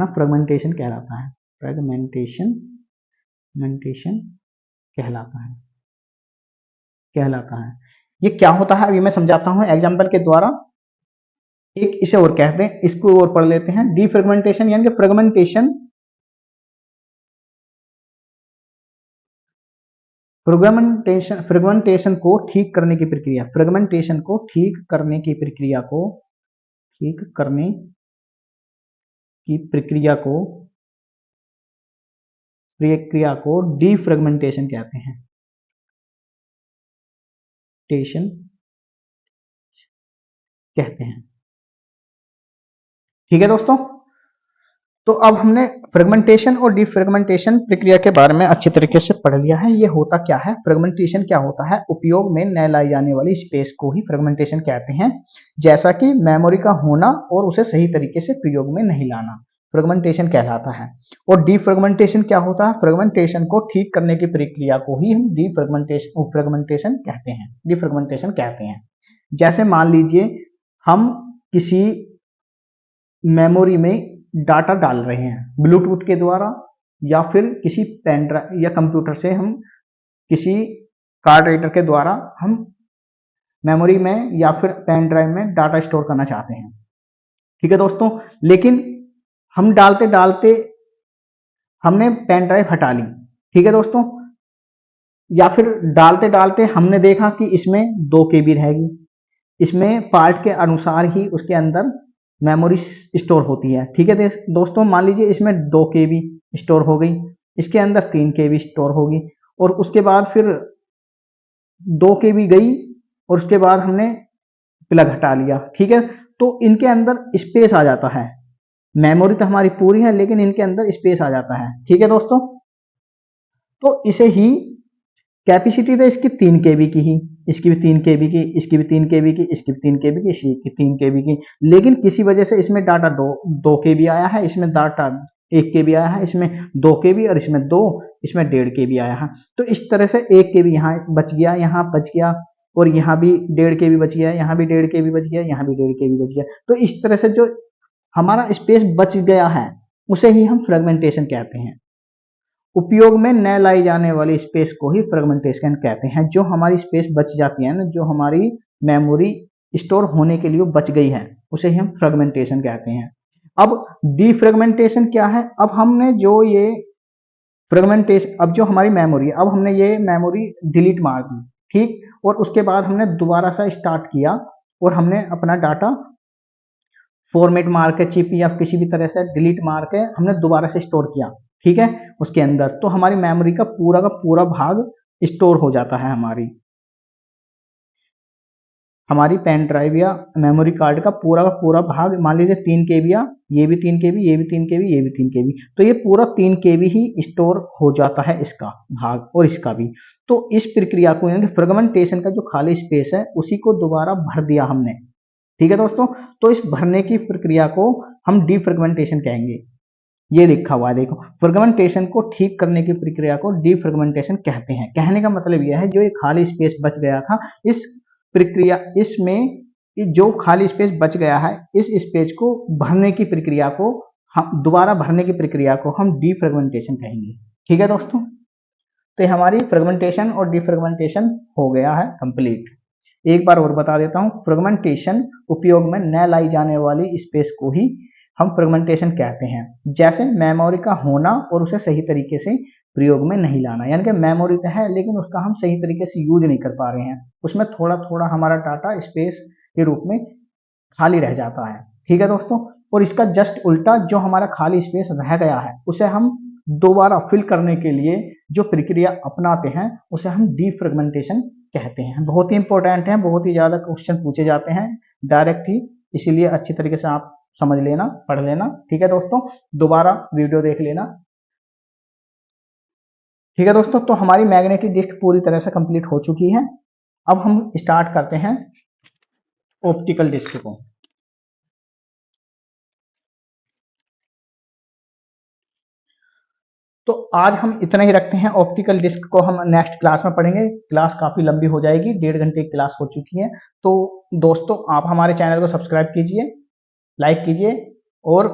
फ्रेगमेंटेशन कहलाता है, फ्रेगमेंटेशन कहलाता है। ये क्या होता है अभी मैं समझाता हूं एग्जांपल के द्वारा। एक इसे और कहते हैं, इसको और पढ़ लेते हैं। डीफ्रेगमेंटेशन यानी कि फ्रेगमेंटेशन को ठीक करने की प्रक्रिया, को डीफ्रेगमेंटेशन कहते हैं, ठीक है दोस्तों। तो अब हमने फ्रेगमेंटेशन और डिफ्रेगमेंटेशन प्रक्रिया के बारे में अच्छे तरीके से पढ़ लिया है। ये होता क्या है, फ्रेगमेंटेशन क्या होता है, उपयोग में न लाई जाने वाली स्पेस को ही फ्रेगमेंटेशन कहते हैं, जैसा कि मेमोरी का होना और उसे सही तरीके से प्रयोग में नहीं लाना फ्रेगमेंटेशन कहलाता है। और डिफ्रेगमेंटेशन क्या होता है, फ्रेगमेंटेशन को ठीक करने की प्रक्रिया को ही हम फ्रेगमेंटेशन कहते हैं, डिफ्रेगमेंटेशन कहते हैं। जैसे मान लीजिए हम किसी मेमोरी में डाटा डाल रहे हैं ब्लूटूथ के द्वारा, या फिर किसी पेन ड्राइव या कंप्यूटर से हम किसी कार्ड रीडर के द्वारा हम मेमोरी में या फिर पेन ड्राइव में डाटा स्टोर करना चाहते हैं। ठीक है दोस्तों, लेकिन हम डालते डालते हमने पेन ड्राइव हटा ली, ठीक है दोस्तों, या फिर डालते डालते हमने देखा कि इसमें 2 KB रहेगी, इसमें पार्ट के अनुसार ही उसके अंदर मेमोरी स्टोर होती है। ठीक है दोस्तों, मान लीजिए इसमें 2 KB स्टोर हो गई, इसके अंदर 3 KB स्टोर होगी, और उसके बाद फिर 2 KB गई और उसके बाद हमने प्लग हटा लिया। ठीक है, तो इनके अंदर स्पेस आ जाता है, मेमोरी तो हमारी पूरी है लेकिन इनके अंदर स्पेस आ जाता है। ठीक है दोस्तों, तो इसे ही कैपेसिटी तो इसकी 3 KB की ही, इसकी भी 3 KB की, इसकी भी 3 KB की, इसकी भी 3 KB की, इसकी 3 KB की, लेकिन किसी वजह से इसमें डाटा 2 KB आया है, इसमें डाटा 1 KB आया है, इसमें 2 KB और इसमें 2, इसमें 1.5 KB आया है। तो इस तरह से 1 KB यहाँ बच गया, यहाँ बच गया, और यहाँ भी 1.5 KB बच गया, यहाँ भी 1.5 KB बच गया, यहाँ भी 1.5 KB बच गया। तो इस तरह से जो हमारा स्पेस बच गया है उसे ही हम फ्रेगमेंटेशन कहते हैं। उपयोग में न लाई जाने वाली स्पेस को ही फ्रेगमेंटेशन कहते हैं। जो हमारी स्पेस बच जाती है ना, जो हमारी मेमोरी स्टोर होने के लिए बच गई है, उसे ही हम फ्रेगमेंटेशन कहते हैं। अब डिफ्रेगमेंटेशन क्या है, अब हमने जो ये फ्रेगमेंटेशन, अब जो हमारी मेमोरी है, अब हमने ये मेमोरी डिलीट मार दी, ठीक, और उसके बाद हमने दोबारा से स्टार्ट किया और हमने अपना डाटा फॉर्मेट मार के, चिप या किसी भी तरह से डिलीट मार के हमने दोबारा से स्टोर किया, ठीक है, उसके अंदर, तो हमारी मेमोरी का पूरा भाग स्टोर हो जाता है। हमारी पेन ड्राइव या मेमोरी कार्ड का पूरा भाग, मान लीजिए 3 KB, या ये भी 3 KB, ये भी 3 KB, ये भी 3 KB, तो ये पूरा 3 KB ही स्टोर हो जाता है, इसका भाग और इसका भी। तो इस प्रक्रिया को, यानी फ्रेगमेंटेशन का जो खाली स्पेस है उसी को दोबारा भर दिया हमने। ठीक है दोस्तों, तो इस भरने की प्रक्रिया को हम डिफ्रेगमेंटेशन कहेंगे। ये लिखा हुआ है देखो, फ्रेगमेंटेशन को ठीक करने की प्रक्रिया को डिफ्रेगमेंटेशन कहते हैं। कहने का मतलब यह है, जो ये खाली स्पेस बच गया था, इस प्रक्रिया, इसमें जो खाली स्पेस बच गया है, इस स्पेस को भरने की प्रक्रिया को हम दोबारा भरने की प्रक्रिया को हम डिफ्रेगमेंटेशन कहेंगे। ठीक है दोस्तों, तो हमारी फ्रेगमेंटेशन और डिफ्रेगमेंटेशन हो गया है कंप्लीट। एक बार और बता देता हूं, फ्रेगमेंटेशन उपयोग में न लाई जाने वाली स्पेस को ही हम फ्रेगमेंटेशन कहते हैं, जैसे मेमोरी का होना और उसे सही तरीके से प्रयोग में नहीं लाना, यानी कि मेमोरी तो है लेकिन उसका हम सही तरीके से यूज नहीं कर पा रहे हैं, उसमें थोड़ा थोड़ा हमारा डाटा स्पेस के रूप में खाली रह जाता है। ठीक है दोस्तों, और इसका जस्ट उल्टा, जो हमारा खाली स्पेस रह गया है उसे हम दोबारा फिल करने के लिए जो प्रक्रिया अपनाते हैं उसे हम डिफ्रेगमेंटेशन कहते हैं। बहुत ही इंपॉर्टेंट है, बहुत ही ज्यादा क्वेश्चन पूछे जाते हैं डायरेक्ट ही, इसीलिए अच्छी तरीके से आप समझ लेना, पढ़ लेना। ठीक है दोस्तों, दोबारा वीडियो देख लेना। ठीक है दोस्तों, तो हमारी मैग्नेटिक डिस्क पूरी तरह से कंप्लीट हो चुकी है। अब हम स्टार्ट करते हैं ऑप्टिकल डिस्क को। तो आज हम इतना ही रखते हैं, ऑप्टिकल डिस्क को हम नेक्स्ट क्लास में पढ़ेंगे। क्लास काफी लंबी हो जाएगी, 1.5 घंटे की क्लास हो चुकी है। तो दोस्तों, आप हमारे चैनल को सब्सक्राइब कीजिए, लाइक कीजिए और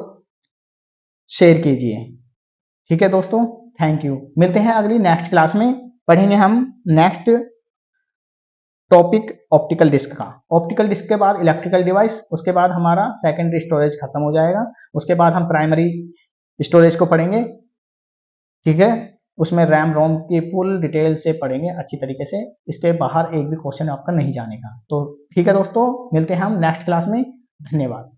शेयर कीजिए। ठीक है दोस्तों, थैंक यू। मिलते हैं अगली नेक्स्ट क्लास में, पढ़ेंगे हम नेक्स्ट टॉपिक ऑप्टिकल डिस्क का। ऑप्टिकल डिस्क के बाद इलेक्ट्रिकल डिवाइस, उसके बाद हमारा सेकेंडरी स्टोरेज खत्म हो जाएगा, उसके बाद हम प्राइमरी स्टोरेज को पढ़ेंगे। ठीक है, उसमें रैम रोम की फुल डिटेल से पढ़ेंगे अच्छी तरीके से, इसके बाहर एक भी क्वेश्चन आपका नहीं जानेगा। तो ठीक है दोस्तों, मिलते हैं हम नेक्स्ट क्लास में। धन्यवाद।